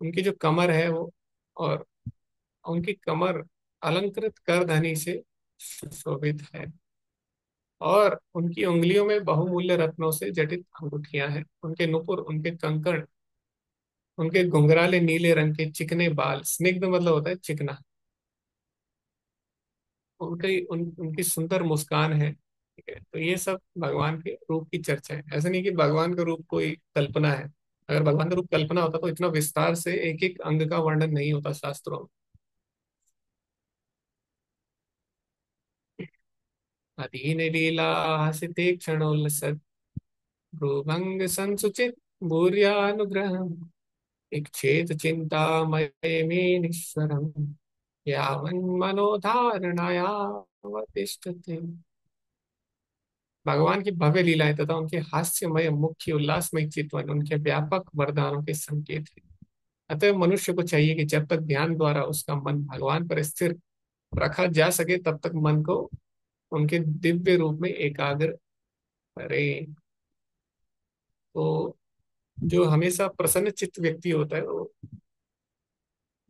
उनकी जो कमर है वो, और उनकी कमर अलंकृत करधनी से सुशोभित है, और उनकी उंगलियों में बहुमूल्य रत्नों से जटित अंगूठियां हैं। उनके नुपुर, उनके कंकण, उनके घुंघराले नीले रंग के चिकने बाल, स्निग्ध मतलब होता है चिकना, उनकी सुंदर मुस्कान है। ठीक है, तो ये सब भगवान के रूप की चर्चा है। ऐसा नहीं कि भगवान का रूप कोई कल्पना है। अगर भगवान का रूप कल्पना होता तो इतना विस्तार से एक एक अंग का वर्णन नहीं होता शास्त्रों में। अधीन लीला हसिते क्षणोल्लसत् भ्रूभंग संसुचित भूर्यानुग्रह इच्छेद चिंतामयमेनीश्वरम् यावन्मनोधारणायावतिष्ठते। भगवान की भव्य लीलाएं तथा उनके हास्यमय मुख्य उल्लासमय चितवन उनके व्यापक वरदानों के संकेत है। अतः मनुष्य को चाहिए कि जब तक ध्यान द्वारा उसका मन भगवान पर स्थिर रखा जा सके तब तक मन को उनके दिव्य रूप में एकाग्र करे। तो जो हमेशा प्रसन्न चित्त व्यक्ति होता है वो,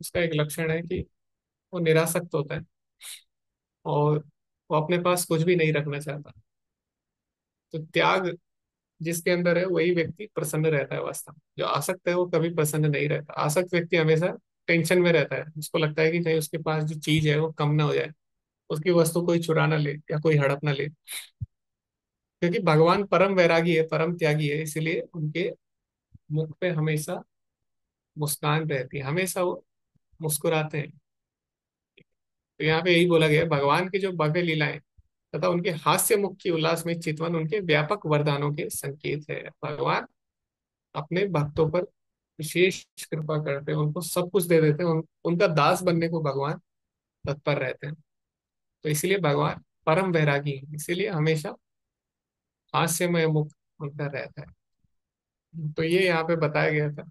उसका एक लक्षण है कि वो निरासक्त होता है और वो अपने पास कुछ भी नहीं रखना चाहता। तो त्याग जिसके अंदर है वही व्यक्ति प्रसन्न रहता है वास्तव में। जो आसक्त है वो कभी प्रसन्न नहीं रहता। आसक्त व्यक्ति हमेशा टेंशन में रहता है, उसको लगता है कि कहीं उसके पास जो चीज है वो कम ना हो जाए, उसकी वस्तु कोई चुरा ना ले या कोई हड़प ना ले। क्योंकि भगवान परम वैरागी है, परम त्यागी है, इसलिए उनके मुख पे हमेशा मुस्कान रहती है, हमेशा वो मुस्कुराते हैं। तो यहाँ पे यही बोला गया है, भगवान की जो भव्य लीलाएं तथा उनके हास्य मुख की उल्लास में चितवन उनके व्यापक वरदानों के संकेत है। भगवान अपने भक्तों पर विशेष कृपा करते हैं, उनको सब कुछ दे देते हैं, उनका दास बनने को भगवान तत्पर रहते हैं। तो इसीलिए भगवान परम वैरागी है, इसीलिए हमेशा हास्यमय मुख उनका रहता है। तो ये यहाँ पे बताया गया था।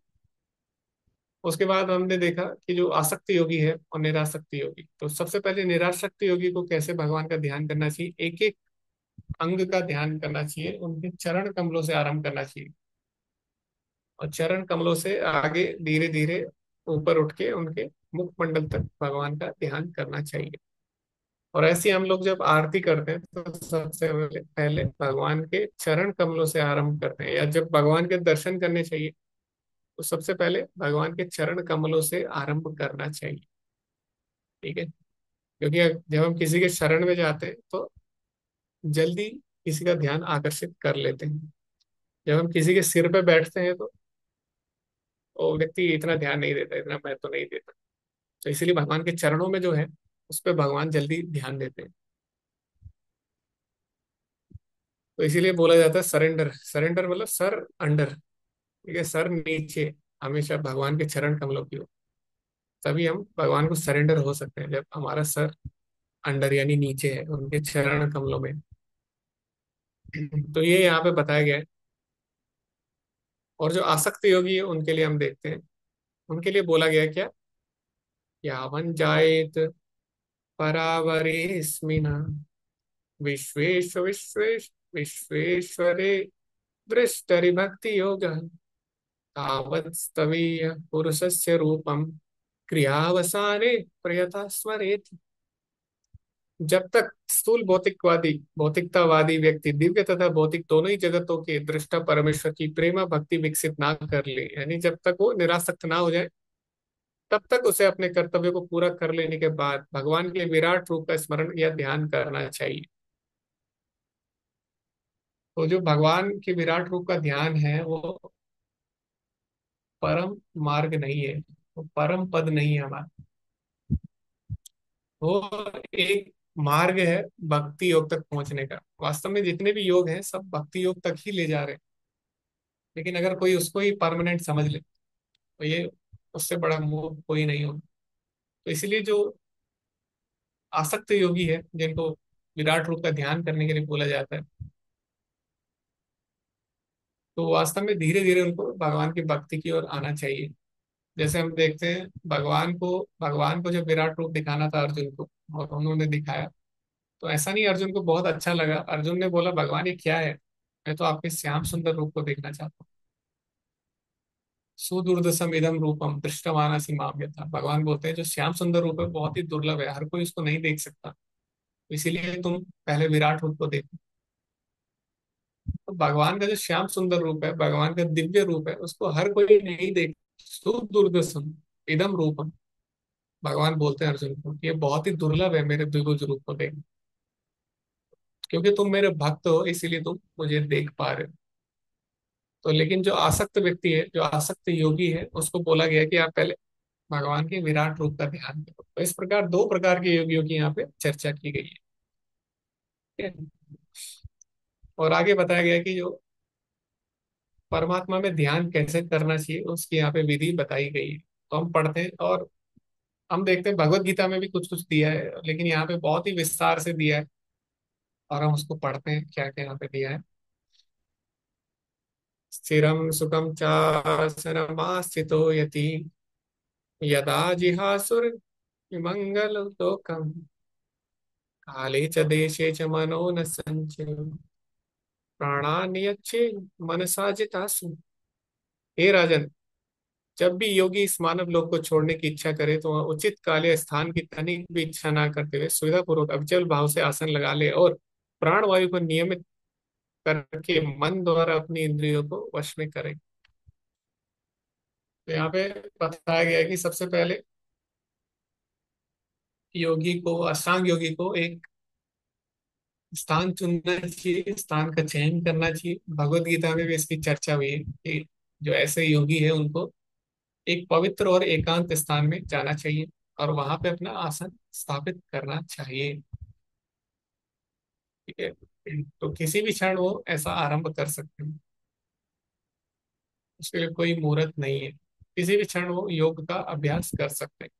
उसके बाद हमने देखा कि जो आसक्त योगी है और निरासक्त योगी, तो सबसे पहले निरासक्त योगी को कैसे भगवान का ध्यान करना चाहिए, एक एक अंग का ध्यान करना चाहिए, उनके चरण कमलों से आरंभ करना चाहिए, और चरण कमलों से आगे धीरे धीरे ऊपर उठ के उनके मुखमंडल तक भगवान का ध्यान करना चाहिए। और ऐसे हम लोग जब आरती करते हैं तो सबसे पहले पहले भगवान के चरण कमलों से आरंभ करते हैं, या जब भगवान के दर्शन करने चाहिए तो सबसे पहले भगवान के चरण कमलों से आरंभ करना चाहिए। ठीक है, क्योंकि जब हम किसी के शरण में जाते हैं तो जल्दी किसी का ध्यान आकर्षित कर लेते हैं। जब हम किसी के सिर पे बैठते हैं तो वो व्यक्ति इतना ध्यान नहीं देता, इतना महत्व नहीं देता। तो इसीलिए भगवान के चरणों में जो है उस पर भगवान जल्दी ध्यान देते हैं। तो इसीलिए बोला जाता है सरेंडर। सरेंडर मतलब सर अंडर, ठीक है, सर नीचे हमेशा भगवान के चरण कमलों की ओर। तभी हम भगवान को सरेंडर हो सकते हैं, जब हमारा सर अंडर यानी नीचे है उनके चरण कमलों में। तो ये यहाँ पे बताया गया है। और जो आसक्त योगी है उनके लिए हम देखते हैं, उनके लिए बोला गया है क्या, यावन जायेत परावरेस्मिना विश्वेश्वरे दृष्टरि भक्ति योग तावत् स्तवीय पुरुषस्य रूपम क्रियावसाने प्रयता स्मरेत। जब तक स्थूल भौतिकवादी भौतिकतावादी व्यक्ति दिव्य तथा भौतिक दोनों ही जगतों के दृष्टा परमेश्वर की प्रेमा भक्ति विकसित ना कर ले, यानी जब तक वो निरासक्त ना हो जाए, तब तक उसे अपने कर्तव्य को पूरा कर लेने के बाद भगवान के विराट रूप का स्मरण या ध्यान करना चाहिए। तो जो भगवान के विराट रूप का ध्यान है वो परम मार्ग नहीं है, वो परम पद नहीं है हमारा। वो एक मार्ग है भक्ति योग तक पहुंचने का। वास्तव में जितने भी योग हैं सब भक्ति योग तक ही ले जा रहे हैं, लेकिन अगर कोई उसको ही परमानेंट समझ ले तो ये उससे बड़ा मोह कोई नहीं होगा। तो इसलिए जो आसक्त योगी है, जिनको विराट रूप का ध्यान करने के लिए बोला जाता है, तो वास्तव में धीरे धीरे उनको भगवान की भक्ति की ओर आना चाहिए। जैसे हम देखते हैं भगवान को जब विराट रूप दिखाना था अर्जुन को और उन्होंने दिखाया, तो ऐसा नहीं अर्जुन को बहुत अच्छा लगा। अर्जुन ने बोला भगवान ये क्या है, मैं तो आपके श्याम सुंदर रूप को देखना चाहता हूँ। सुदुर्दशम इदम रूपम दृष्टवानासि माम यथा। भगवान बोलते हैं जो श्याम सुंदर रूप है बहुत ही दुर्लभ है, हर कोई उसको नहीं देख सकता, इसीलिए तुम पहले विराट रूप को देखो। तो भगवान का जो श्याम सुंदर रूप है, भगवान का दिव्य रूप है, उसको हर कोई नहीं देख। सुदुर्दशम इदम रूपम, भगवान बोलते हैं अर्जुन को कि ये बहुत ही दुर्लभ है मेरे द्विभुज रूप को देखना, क्योंकि तुम मेरे भक्त हो इसीलिए तुम मुझे देख पा रहे हो। तो लेकिन जो आसक्त व्यक्ति है, जो आसक्त योगी है, उसको बोला गया कि आप पहले भगवान के विराट रूप का ध्यान करो। तो इस प्रकार दो प्रकार के योगियों की यहाँ पे चर्चा की गई है। ठीक है? और आगे बताया गया कि जो परमात्मा में ध्यान कैसे करना चाहिए उसकी यहाँ पे विधि बताई गई है। तो हम पढ़ते हैं और हम देखते हैं भगवत गीता में भी कुछ कुछ दिया है, लेकिन यहाँ पे बहुत ही विस्तार से दिया है, और हम उसको पढ़ते हैं क्या क्या यहाँ पे दिया है। स्थिरम सुखम चासनमास्थितो यति यदा जिहासुर विमंगल लोकम काले च देशे च मनो न संचय प्राणान्यच्छे मनसा जितासु। हे राजन, जब भी योगी इस मानव लोक को छोड़ने की इच्छा करे तो वह उचित काल या स्थान की तनिक भी इच्छा ना करते हुए सुविधा पूर्वक अविचल भाव से आसन लगा ले और प्राण वायु को नियमित करके मन द्वारा अपनी इंद्रियों को वश में करे। तो यहाँ पे बताया गया है कि सबसे पहले योगी को, अष्टांग योगी को एक स्थान चुनना चाहिए, स्थान का चयन करना चाहिए। भगवत गीता में भी इसकी चर्चा हुई है कि जो ऐसे योगी है उनको एक पवित्र और एकांत स्थान में जाना चाहिए और वहां पे अपना आसन स्थापित करना चाहिए। ठीक है? तो किसी भी क्षण वो ऐसा आरंभ कर सकते हैं, उसके लिए कोई मुहूर्त नहीं है, किसी भी क्षण वो योग का अभ्यास कर सकते हैं।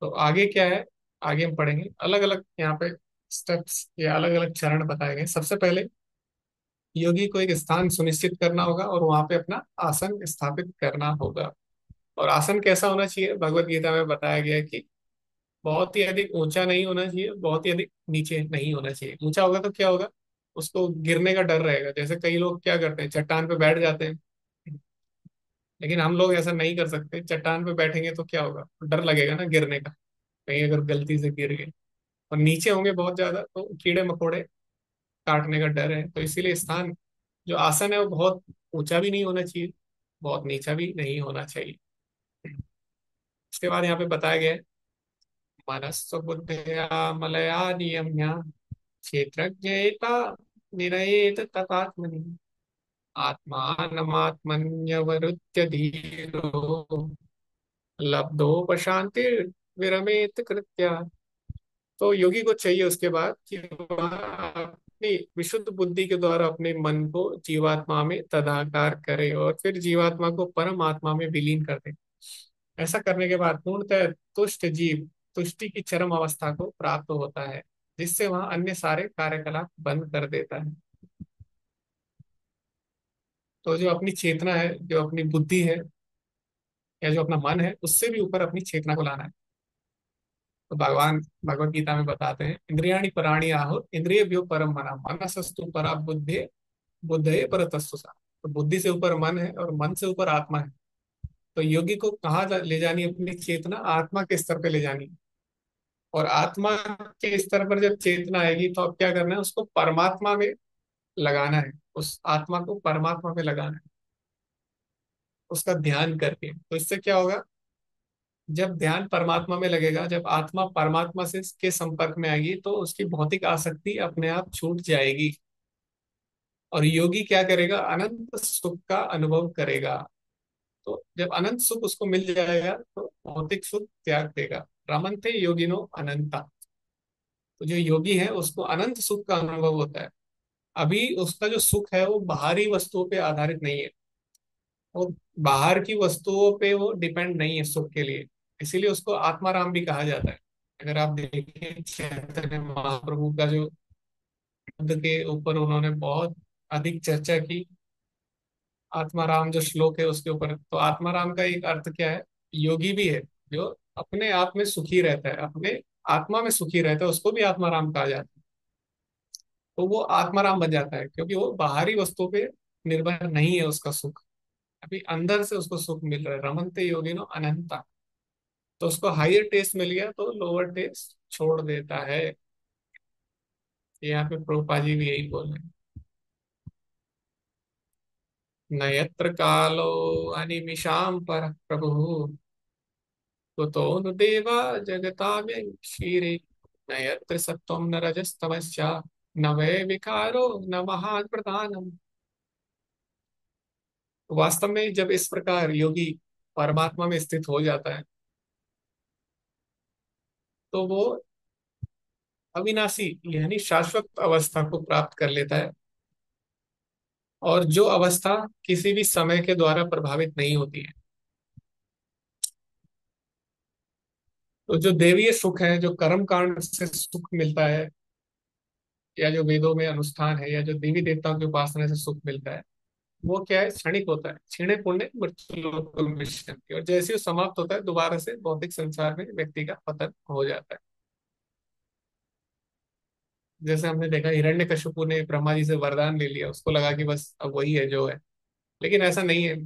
तो आगे क्या है, आगे हम पढ़ेंगे अलग अलग यहाँ पे स्टेप्स या अलग अलग चरण बताए गए। सबसे पहले योगी को एक स्थान सुनिश्चित करना होगा और वहां पे अपना आसन स्थापित करना होगा। और आसन कैसा होना चाहिए, भगवत गीता में बताया गया है कि बहुत ही अधिक ऊंचा नहीं होना चाहिए, बहुत ही अधिक नीचे नहीं होना चाहिए। ऊंचा होगा तो क्या होगा, उसको गिरने का डर रहेगा। जैसे कई लोग क्या करते हैं, चट्टान पे बैठ जाते हैं, लेकिन हम लोग ऐसा नहीं कर सकते। चट्टान पे बैठेंगे तो क्या होगा, डर लगेगा ना गिरने का, कहीं अगर गलती से गिर गए। और नीचे होंगे बहुत ज्यादा तो कीड़े मकोड़े काटने का डर है। तो इसीलिए स्थान, जो आसन है, वो बहुत ऊंचा भी नहीं होना चाहिए, बहुत नीचा भी नहीं होना चाहिए। उसके बाद यहाँ पे बताया गया है मनस्व बुद्धया मलया नियम्य क्षेत्रज्ञता निरयेत तथात्मनि आत्मानमात्मन्यवरुद्ध्य धीरो लब्धोपशांति विरमेत कृत्या। तो योगी को चाहिए उसके बाद कि वह अपनी विशुद्ध बुद्धि के द्वारा अपने मन को जीवात्मा में तदाकार करे और फिर जीवात्मा को परमात्मा में विलीन कर दे। ऐसा करने के बाद पूर्णतः तुष्ट जीव तुष्टि की चरम अवस्था को प्राप्त होता है, जिससे वह अन्य सारे कार्यकलाप बंद कर देता है। तो जो अपनी चेतना है, जो अपनी बुद्धि है या जो अपना मन है, उससे भी ऊपर अपनी चेतना को लाना है। तो भगवान भगवत गीता में बताते हैं इंद्रियाणि पराणि आहुर इंद्रियभ्यो परम मना मनसस्तु परा बुद्धे बुद्धये परतस्तु सा। तो बुद्धि से ऊपर मन है और मन से ऊपर आत्मा है। तो योगी को कहाँ ले जानी है अपनी चेतना, आत्मा के स्तर पे ले जानी है। और आत्मा के स्तर पर जब चेतना आएगी तो अब क्या करना है, उसको परमात्मा में लगाना है, उस आत्मा को परमात्मा में लगाना है, उसका ध्यान करके। तो इससे क्या होगा, जब ध्यान परमात्मा में लगेगा, जब आत्मा परमात्मा से के संपर्क में आएगी तो उसकी भौतिक आसक्ति अपने आप छूट जाएगी और योगी क्या करेगा, अनंत सुख का अनुभव करेगा। तो जब अनंत सुख उसको मिल जाएगा तो भौतिक सुख त्याग देगा। रमन्ते योगिनो अनंता। तो जो योगी है उसको अनंत सुख का अनुभव होता है। अभी उसका जो सुख है वो बाहरी वस्तुओं पे आधारित नहीं है, वो बाहर की वस्तुओं पे वो डिपेंड नहीं है सुख के लिए। इसीलिए उसको आत्माराम भी कहा जाता है। अगर आप देखें चैतन्य महाप्रभु का जो शब्द के ऊपर उन्होंने बहुत अधिक चर्चा की, आत्माराम जो श्लोक है उसके ऊपर, तो आत्माराम का एक अर्थ क्या है, योगी भी है जो अपने आप में सुखी रहता है, अपने आत्मा में सुखी रहता है, उसको भी आत्माराम कहा जाता है। तो वो आत्माराम बन जाता है क्योंकि वो बाहरी वस्तु पे निर्भर नहीं है उसका सुख, अभी अंदर से उसको सुख मिल रहा है। रमनते योगिनो अनंता, तो उसको हायर टेस्ट मिल गया तो लोअर टेस्ट छोड़ देता है। यहाँ पे प्रभुपा जी भी यही बोल रहे हैं, न यत्र कालो अनिमिषाम पर प्रभु कुतो नु देवा जगताव्य क्षीरे, न यत्र सत्वम न रजस्तमस्या न वै विकारो न महान प्रधानम। वास्तव में जब इस प्रकार योगी परमात्मा में स्थित हो जाता है तो वो अविनाशी यानी शाश्वत अवस्था को प्राप्त कर लेता है, और जो अवस्था किसी भी समय के द्वारा प्रभावित नहीं होती है। तो जो देवीय सुख है, जो कर्म कांड से सुख मिलता है, या जो वेदों में अनुष्ठान है, या जो देवी देवताओं की उपासना से सुख मिलता है, वो क्या है, क्षणिक होता है। क्षीणे पुण्य मृत्युलोकम विशन्ति, और जैसे ही वो समाप्त होता है दोबारा से भौतिक संसार में व्यक्ति का पतन हो जाता है। जैसे हमने देखा हिरण्यकशिपु ने ब्रह्मा जी से वरदान ले लिया, उसको लगा कि बस अब वही है जो है, लेकिन ऐसा नहीं है।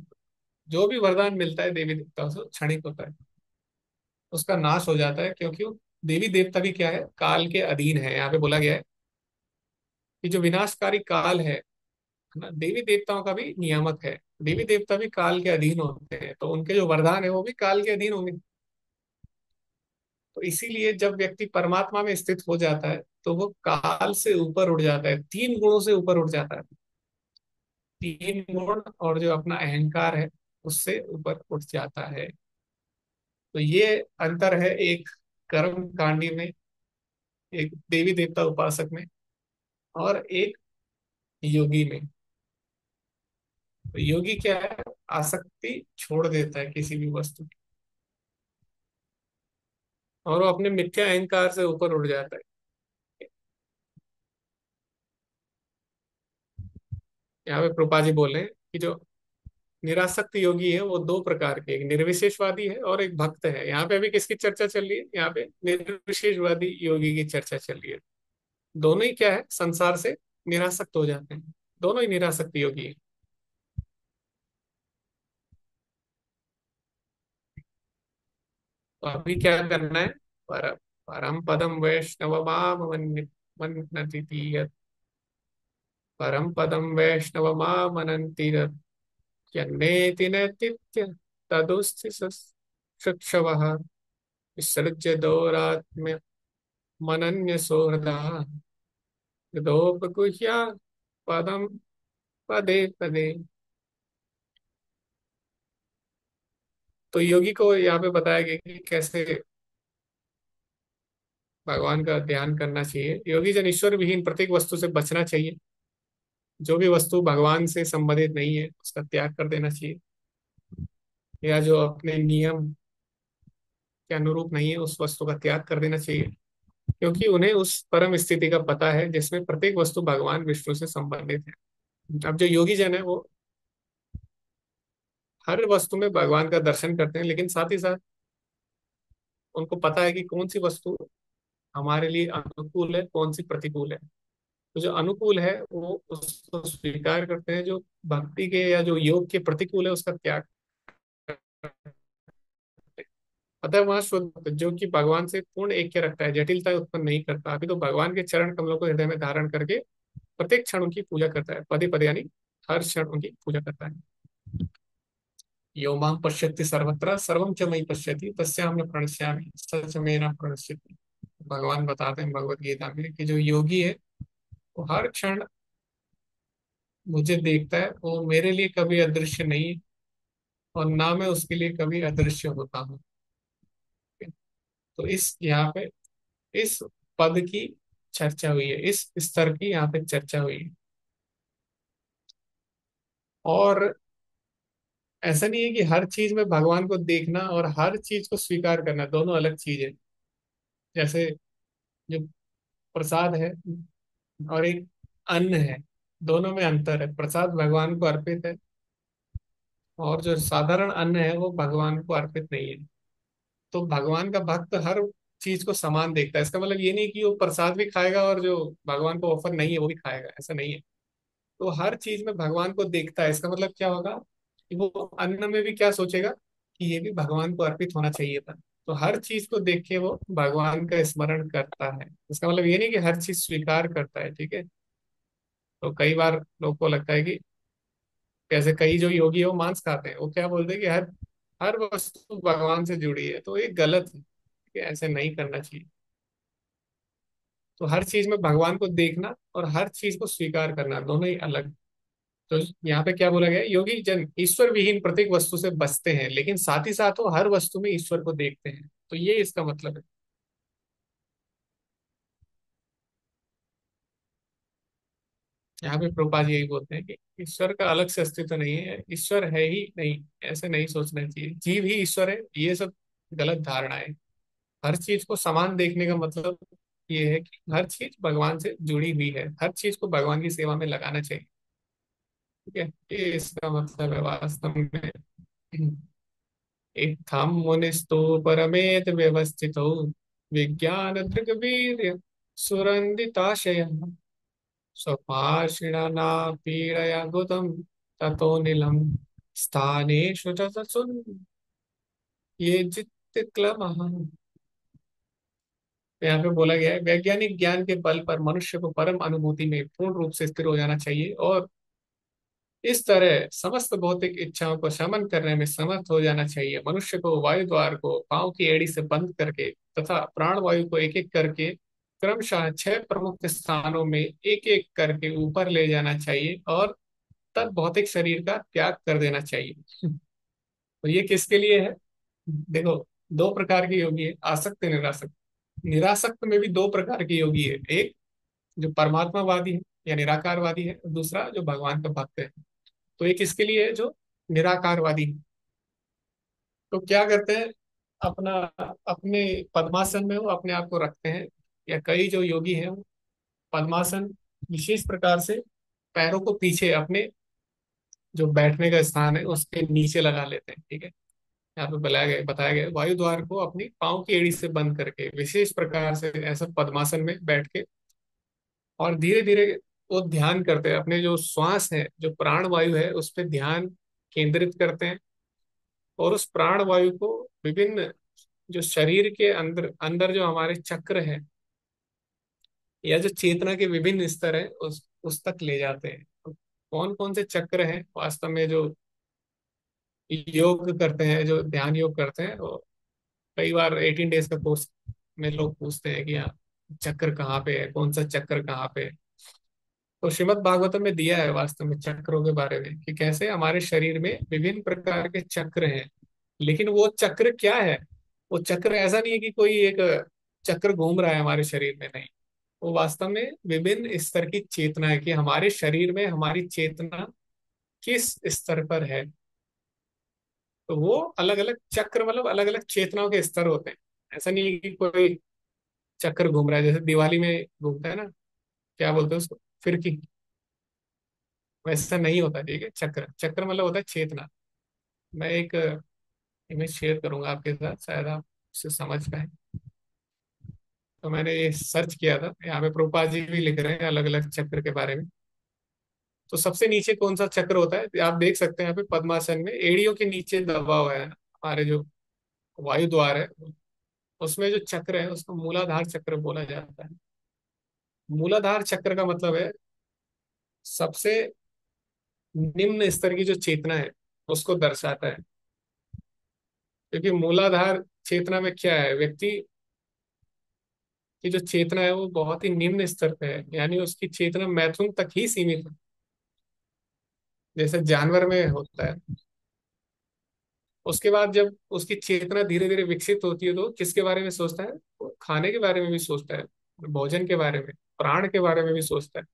जो भी वरदान मिलता है देवी देवताओं से क्षणिक होता है, उसका नाश हो जाता है, क्योंकि वो देवी देवता भी क्या है, काल के अधीन है। यहाँ पे बोला गया है कि जो विनाशकारी काल है ना, देवी देवताओं का भी नियामक है। देवी देवता भी काल के अधीन होते हैं, तो उनके जो वरदान है वो भी काल के अधीन होंगे। तो इसीलिए जब व्यक्ति परमात्मा में स्थित हो जाता है तो वो काल से ऊपर उठ जाता है, तीन गुणों से ऊपर उठ जाता है। तीन गुण और जो अपना अहंकार है उससे ऊपर उठ जाता है। तो ये अंतर है एक कर्म कांडी में, एक देवी देवता उपासक में, और एक योगी में। तो योगी क्या है, आसक्ति छोड़ देता है किसी भी वस्तु की, और वो अपने मिथ्या अहंकार से ऊपर उठ जाता है। यहाँ पे प्रभुपा जी बोले कि जो निरासक्त योगी है वो दो प्रकार के, एक निर्विशेषवादी है और एक भक्त है। यहाँ पे अभी किसकी चर्चा चल रही है, यहाँ पे निर्विशेषवादी योगी की चर्चा चल रही है। दोनों ही क्या है, संसार से निरासक्त हो जाते हैं, दोनों ही निरासक्त योगी है। तो अभी क्या करना है, पर परम पदम वैष्णवमाम मन्नति यत्, परम पदम वैष्णवमाम मनन्ति यत्, यन्नेति नेतीत्य तदुस्ति शिक्षवः, विसृज्य दोरात्म्य मनन्य सोहृदा, यदोपगुह्य पदम पदे पदे। तो योगी को यहाँ पे बताया गया कि कैसे भगवान का ध्यान करना चाहिए। योगी जन ईश्वर विहीन प्रत्येक वस्तु से बचना चाहिए, जो भी वस्तु भगवान से संबंधित नहीं है उसका त्याग कर देना चाहिए, या जो अपने नियम के अनुरूप नहीं है उस वस्तु का त्याग कर देना चाहिए, क्योंकि उन्हें उस परम स्थिति का पता है जिसमें प्रत्येक वस्तु भगवान विष्णु से संबंधित है। अब जो योगी जन है वो हर वस्तु में भगवान का दर्शन करते हैं, लेकिन साथ ही साथ उनको पता है कि कौन सी वस्तु हमारे लिए अनुकूल है, कौन सी प्रतिकूल है। तो जो अनुकूल है वो उसको स्वीकार करते हैं, जो भक्ति के या जो योग के प्रतिकूल है उसका त्याग करते हैं। अतः वह शुद्ध जो कि भगवान से पूर्ण ऐक्य रखता है, जटिलता उत्पन्न नहीं करता, अभी तो भगवान के चरण कमलों को हृदय में धारण करके प्रत्येक क्षण उनकी पूजा करता है, पदे पदे यानी हर क्षण उनकी पूजा करता है। यो मां पश्यति सर्वत्र सर्वं च मयि पश्यति तस्याहं न प्रणश्यामि स च मे न प्रणश्यति। भगवान बताते हैं भगवत गीता में कि जो योगी है वो हर क्षण मुझे देखता है, वो मेरे लिए कभी अदृश्य नहीं है और ना मैं उसके लिए कभी अदृश्य होता हूँ। तो इस यहाँ पे इस पद की चर्चा हुई है, इस स्तर की यहाँ पे चर्चा हुई है। और ऐसा नहीं है कि हर चीज में भगवान को देखना और हर चीज को स्वीकार करना दोनों अलग चीज है। जैसे जो प्रसाद है और एक अन्न है, दोनों में अंतर है। प्रसाद भगवान को अर्पित है और जो साधारण अन्न है वो भगवान को अर्पित नहीं है। तो भगवान का भक्त हर चीज को समान देखता है। इसका मतलब ये नहीं कि वो प्रसाद भी खाएगा और जो भगवान को ऑफर नहीं है वो भी खाएगा, ऐसा नहीं है। तो हर चीज में भगवान को देखता है। इसका मतलब क्या होगा कि वो अन्न में भी क्या सोचेगा कि ये भी भगवान को अर्पित होना चाहिए था। तो हर चीज को देख के वो भगवान का स्मरण करता है। इसका मतलब ये नहीं कि हर चीज स्वीकार करता है, ठीक है। तो कई बार लोग को लगता है कि जैसे कई जो योगी है वो मांस खाते हैं, वो क्या बोलते हैं कि हर हर वस्तु भगवान से जुड़ी है, तो ये गलत है, ठीक है? ऐसे नहीं करना चाहिए। तो हर चीज में भगवान को देखना और हर चीज को स्वीकार करना दोनों ही अलग। तो यहाँ पे क्या बोला गया है? योगी जन ईश्वर विहीन प्रत्येक वस्तु से बचते हैं, लेकिन साथ ही साथ वो हर वस्तु में ईश्वर को देखते हैं। तो ये इसका मतलब है। यहाँ पे प्रभुपाद यही बोलते हैं कि ईश्वर का अलग से अस्तित्व नहीं है, ईश्वर है ही नहीं, ऐसे नहीं सोचना चाहिए। जीव ही ईश्वर है, ये सब गलत धारणा है। हर चीज को समान देखने का मतलब ये है कि हर चीज भगवान से जुड़ी हुई है, हर चीज को भगवान की सेवा में लगाना चाहिए, ठीक है। ये इसका मतलब है वास्तव में। इत्थं मुनिस्तु परमेत व्यवस्थितो विज्ञान दृग्वीर्य सुरंदिताशय स्वपार्षिणा पीडया गुदम ततो नीलम स्थानेषु च ससुन ये जित क्लमः। यहाँ पे बोला गया है वैज्ञानिक ज्ञान के बल पर मनुष्य को परम अनुभूति में पूर्ण रूप से स्थिर हो जाना चाहिए और इस तरह समस्त भौतिक इच्छाओं को शमन करने में समर्थ हो जाना चाहिए। मनुष्य को वायु द्वार को पांव की एड़ी से बंद करके तथा प्राण वायु को एक एक करके क्रमशः 6 प्रमुख स्थानों में एक एक करके ऊपर ले जाना चाहिए और तब भौतिक शरीर का त्याग कर देना चाहिए। तो ये किसके लिए है? देखो, दो प्रकार के योगी है, आसक्त निरासक्त। निरासक्त में भी दो प्रकार के योगी है, एक जो परमात्मावादी है या निराकारवादी है, और दूसरा जो भगवान का भक्त है। तो एक इसके लिए है जो निराकारवादी है। तो क्या करते हैं, अपना अपने पद्मासन में वो अपने आप को रखते हैं, या कई जो योगी हैं वो पद्मासन विशेष प्रकार से पैरों को पीछे अपने जो बैठने का स्थान है उसके नीचे लगा लेते हैं, ठीक है। यहाँ पे बताया गया वायु द्वार को अपनी पाँव की एड़ी से बंद करके विशेष प्रकार से ऐसा पद्मासन में बैठ के और धीरे धीरे वो ध्यान करते हैं, अपने जो श्वास है जो प्राण वायु है उस पर ध्यान केंद्रित करते हैं और उस प्राण वायु को विभिन्न जो शरीर के अंदर अंदर जो हमारे चक्र है या जो चेतना के विभिन्न स्तर है उस तक ले जाते हैं। तो कौन कौन से चक्र हैं वास्तव में जो योग करते हैं, जो ध्यान योग करते हैं, वो कई बार 18 डेज का कोर्स में लोग पूछते हैं कि हाँ चक्र कहाँ पे है, कौन सा चक्र कहाँ पे है। तो श्रीमद् भागवतम में दिया है वास्तव में चक्रों के बारे में कि कैसे हमारे शरीर में विभिन्न प्रकार के चक्र हैं। लेकिन वो चक्र क्या है? वो चक्र ऐसा नहीं है कि कोई एक चक्र घूम रहा है हमारे शरीर में, नहीं। वो वास्तव में विभिन्न स्तर की चेतना है कि हमारे शरीर में हमारी चेतना किस स्तर पर है। तो वो अलग अलग चक्र मतलब अलग अलग चेतनाओं के स्तर होते हैं। ऐसा नहीं है कि कोई चक्र घूम रहा है जैसे दिवाली में घूमता है ना, क्या बोलते हैं उसको, फिरकी। वैसा नहीं होता, ठीक है। चक्र चक्र मतलब होता है चेतना। मैं एक इमेज शेयर करूंगा आपके साथ, शायद आप उसे समझ पाए। तो मैंने ये सर्च किया था, यहाँ पे प्रभुपाद जी भी लिख रहे हैं अलग अलग चक्र के बारे में। तो सबसे नीचे कौन सा चक्र होता है आप देख सकते हैं यहाँ पे पद्मासन में एड़ियों के नीचे दबा हुआ है हमारे जो वायु द्वार है, उसमें जो चक्र है उसको मूलाधार चक्र बोला जाता है। मूलाधार चक्र का मतलब है सबसे निम्न स्तर की जो चेतना है उसको दर्शाता है। क्योंकि मूलाधार चेतना में क्या है, व्यक्ति की जो चेतना है वो बहुत ही निम्न स्तर पे है, यानी उसकी चेतना मैथुन तक ही सीमित है, जैसे जानवर में होता है। उसके बाद जब उसकी चेतना धीरे धीरे विकसित होती है तो किसके बारे में सोचता है? वो खाने के बारे में भी सोचता है। भोजन के बारे में, प्राण के बारे में भी सोचता है।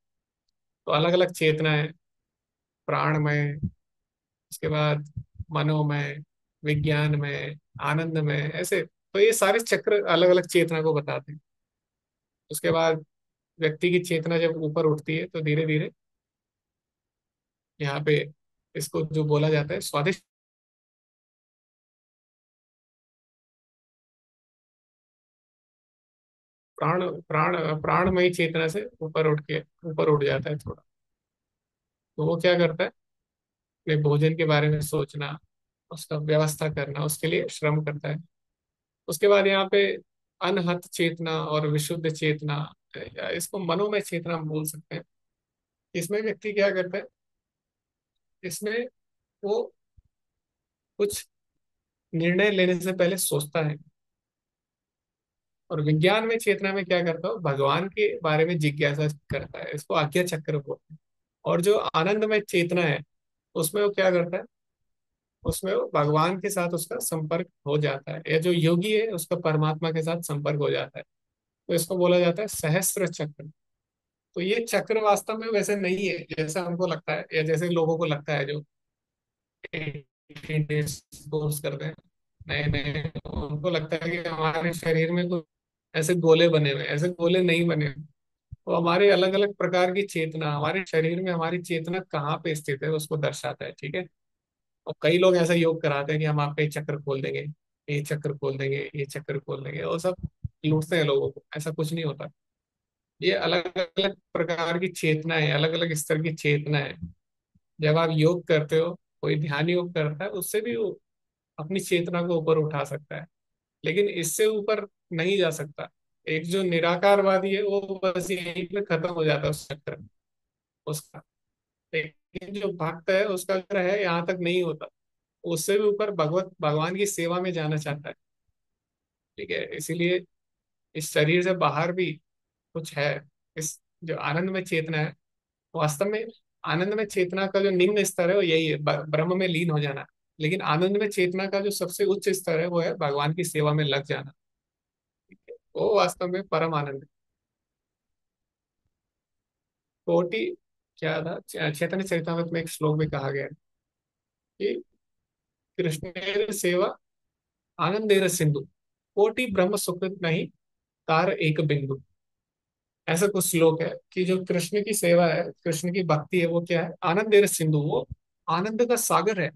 तो अलग अलग चेतना है, प्राणमय, उसके बाद मनोमय, विज्ञानमय, आनंदमय, ऐसे। तो ये सारे चक्र अलग अलग चेतना को बताते हैं। उसके बाद व्यक्ति की चेतना जब ऊपर उठती है तो धीरे धीरे यहाँ पे इसको जो बोला जाता है स्वादिष्ट प्राण, प्राणमयी चेतना से ऊपर उठ के ऊपर उठ जाता है थोड़ा। तो वो क्या करता है, अपने भोजन के बारे में सोचना, उसका व्यवस्था करना, उसके लिए श्रम करता है। उसके बाद यहाँ पे अनहत चेतना और विशुद्ध चेतना, या इसको मनोमय चेतना हम बोल सकते हैं। इसमें व्यक्ति क्या करता है, इसमें वो कुछ निर्णय लेने से पहले सोचता है। और विज्ञान में चेतना में क्या करता हो, भगवान के बारे में जिज्ञासा करता है, इसको आज्ञा चक्र बोलते हैं। और जो आनंदमय चेतना है, उसमें वो क्या करता है, उसमें वो भगवान के साथ उसका संपर्क हो जाता है, या जो योगी है उसका परमात्मा के साथ संपर्क हो जाता है। तो इसको बोला जाता है सहस्त्र चक्र। तो ये चक्र वास्तव में वैसे नहीं है जैसा हमको लगता है, या जैसे लोगों को लगता है जो 18 days कोर्स करते हैं नए नए, उनको लगता है कि हमारे शरीर में कुछ ऐसे गोले बने हुए हैं। ऐसे गोले नहीं बने हुए। तो हमारे अलग अलग प्रकार की चेतना, हमारे शरीर में हमारी चेतना कहाँ पे स्थित है उसको दर्शाता है, ठीक है। और कई लोग ऐसा योग कराते हैं कि हम आपका ये चक्र खोल देंगे, ये चक्र खोल देंगे, ये चक्र खोल देंगे, और सब लूटते हैं लोगों को। ऐसा कुछ नहीं होता। ये अलग अलग प्रकार की चेतना है, अलग अलग स्तर की चेतना है। जब आप योग करते हो, कोई ध्यान योग करता है, उससे भी वो अपनी चेतना को ऊपर उठा सकता है, लेकिन इससे ऊपर नहीं जा सकता। एक जो निराकारवादी है वो बस यहीं पे खत्म हो जाता है उस चक्कर में उसका। लेकिन जो भक्त है उसका जो है यहाँ तक नहीं होता, उससे भी ऊपर भगवत भगवान की सेवा में जाना चाहता है, ठीक है। इसीलिए इस शरीर से बाहर भी कुछ है। इस जो आनंद में चेतना है, वास्तव में आनंद में चेतना का जो निम्न स्तर है वो यही है, ब्रह्म में लीन हो जाना। लेकिन आनंद में चेतना का जो सबसे उच्च स्तर है वो है भगवान की सेवा में लग जाना, ठीक है। वो वास्तव में परम आनंद है। कोटि, क्या था, चैतन्य चरितमृत में एक श्लोक में कहा गया है कि कृष्ण सेवा आनंदेर सिंधु, कोटि ब्रह्म सुकृत नहीं, तार एक बिंदु। ऐसा कुछ श्लोक है कि जो कृष्ण की सेवा है, कृष्ण की भक्ति है, वो क्या है, आनंदेर सिंधु, वो आनंद का सागर है।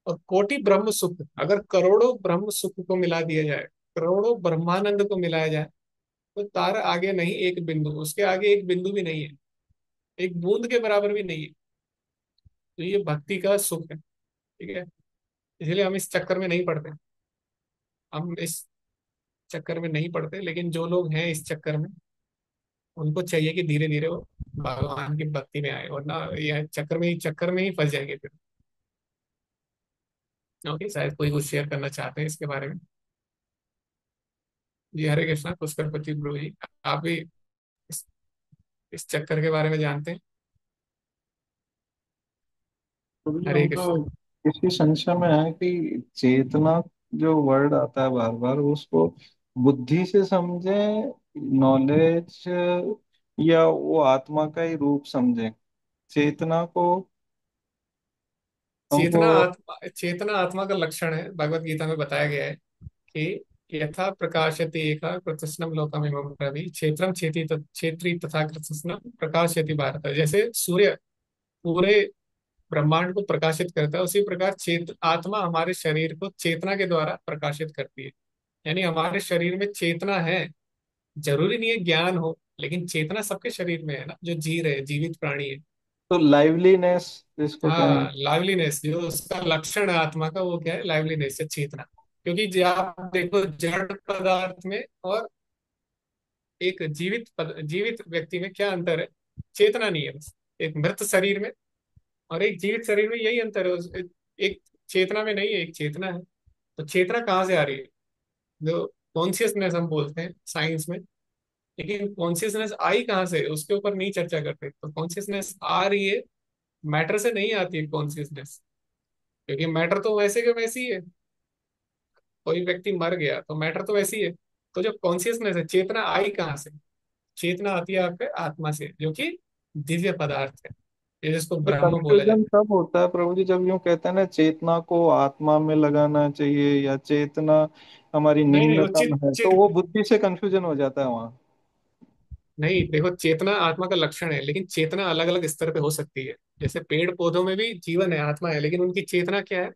और कोटि ब्रह्म सुख, अगर करोड़ों ब्रह्म सुख को मिला दिया जाए, करोड़ों ब्रह्मानंद को मिलाया जाए, तो तार आगे नहीं एक बिंदु, उसके आगे एक बिंदु भी नहीं है, एक बूंद के बराबर भी नहीं है। तो ये भक्ति का सुख है, ठीक है। इसलिए हम इस चक्कर में नहीं पड़ते, हम इस चक्कर में नहीं पड़ते। लेकिन जो लोग हैं इस चक्कर में, उनको चाहिए कि धीरे धीरे वो भगवान की भक्ति में आए, वरना यह चक्कर में ही फंस जाएंगे फिर। ओके, शायद कोई कुछ शेयर करना चाहते हैं इसके बारे में। जी हरे कृष्णा, पुष्कर प्रभु जी, आप भी इस, इस चक्कर के बारे में जानते हैं? तो भी हरे हम तो कृष्णा। इसी संशय में है कि चेतना जो वर्ड आता है बार बार, उसको बुद्धि से समझें, नॉलेज, या वो आत्मा का ही रूप समझें चेतना को हमको। चेतना आत्मा का लक्षण है, भगवत गीता में बताया गया है कि यथा प्रकाशति एका कृत्स्नम लोकमिमं रवि क्षेत्रम क्षेत्री तथा कृत्स्नम प्रकाशयति भारत। जैसे सूर्य पूरे ब्रह्मांड को प्रकाशित करता है, उसी प्रकार आत्मा हमारे शरीर को चेतना के द्वारा प्रकाशित करती है। यानी हमारे शरीर में चेतना है, जरूरी नहीं है ज्ञान हो, लेकिन चेतना सबके शरीर में है ना, जो जी रहे, जीवित प्राणी है। तो लाइवलीनेस जिसको कहें। हाँ, लाइवलीनेस जो उसका लक्षण है आत्मा का, वो क्या है, लाइवलीनेस या चेतना। क्योंकि आप देखो जड़ पदार्थ में और एक जीवित व्यक्ति में क्या अंतर है, चेतना नहीं है बस। एक मृत शरीर में और एक जीवित शरीर में यही अंतर है, एक चेतना में नहीं है, एक चेतना है। तो चेतना कहाँ से आ रही है, जो कॉन्शियसनेस हम बोलते हैं साइंस में। लेकिन कॉन्शियसनेस आई कहाँ से, उसके ऊपर नहीं चर्चा करते। तो कॉन्शियसनेस आ रही है, मैटर से नहीं आती है कॉन्शियसनेस, क्योंकि मैटर तो वैसे के वैसी है। कोई व्यक्ति मर गया तो मैटर तो वैसी है। तो जो कॉन्शियसनेस है, चेतना आई कहाँ से, चेतना आती है आपके आत्मा से, जो कि दिव्य पदार्थ है, ये जिसको ये ब्रह्म बोला कंफ्यूजन जाता है। तब होता है प्रभु जी जब यूं कहते हैं ना, चेतना को आत्मा में लगाना चाहिए, या चेतना हमारी नहीं नहीं, वो निम्नतम चित है, तो चित वो बुद्धि से कंफ्यूजन हो जाता है वहाँ। नहीं, देखो, चेतना आत्मा का लक्षण है, लेकिन चेतना अलग अलग स्तर पे हो सकती है। जैसे पेड़ पौधों में भी जीवन है, आत्मा है, लेकिन उनकी चेतना क्या है?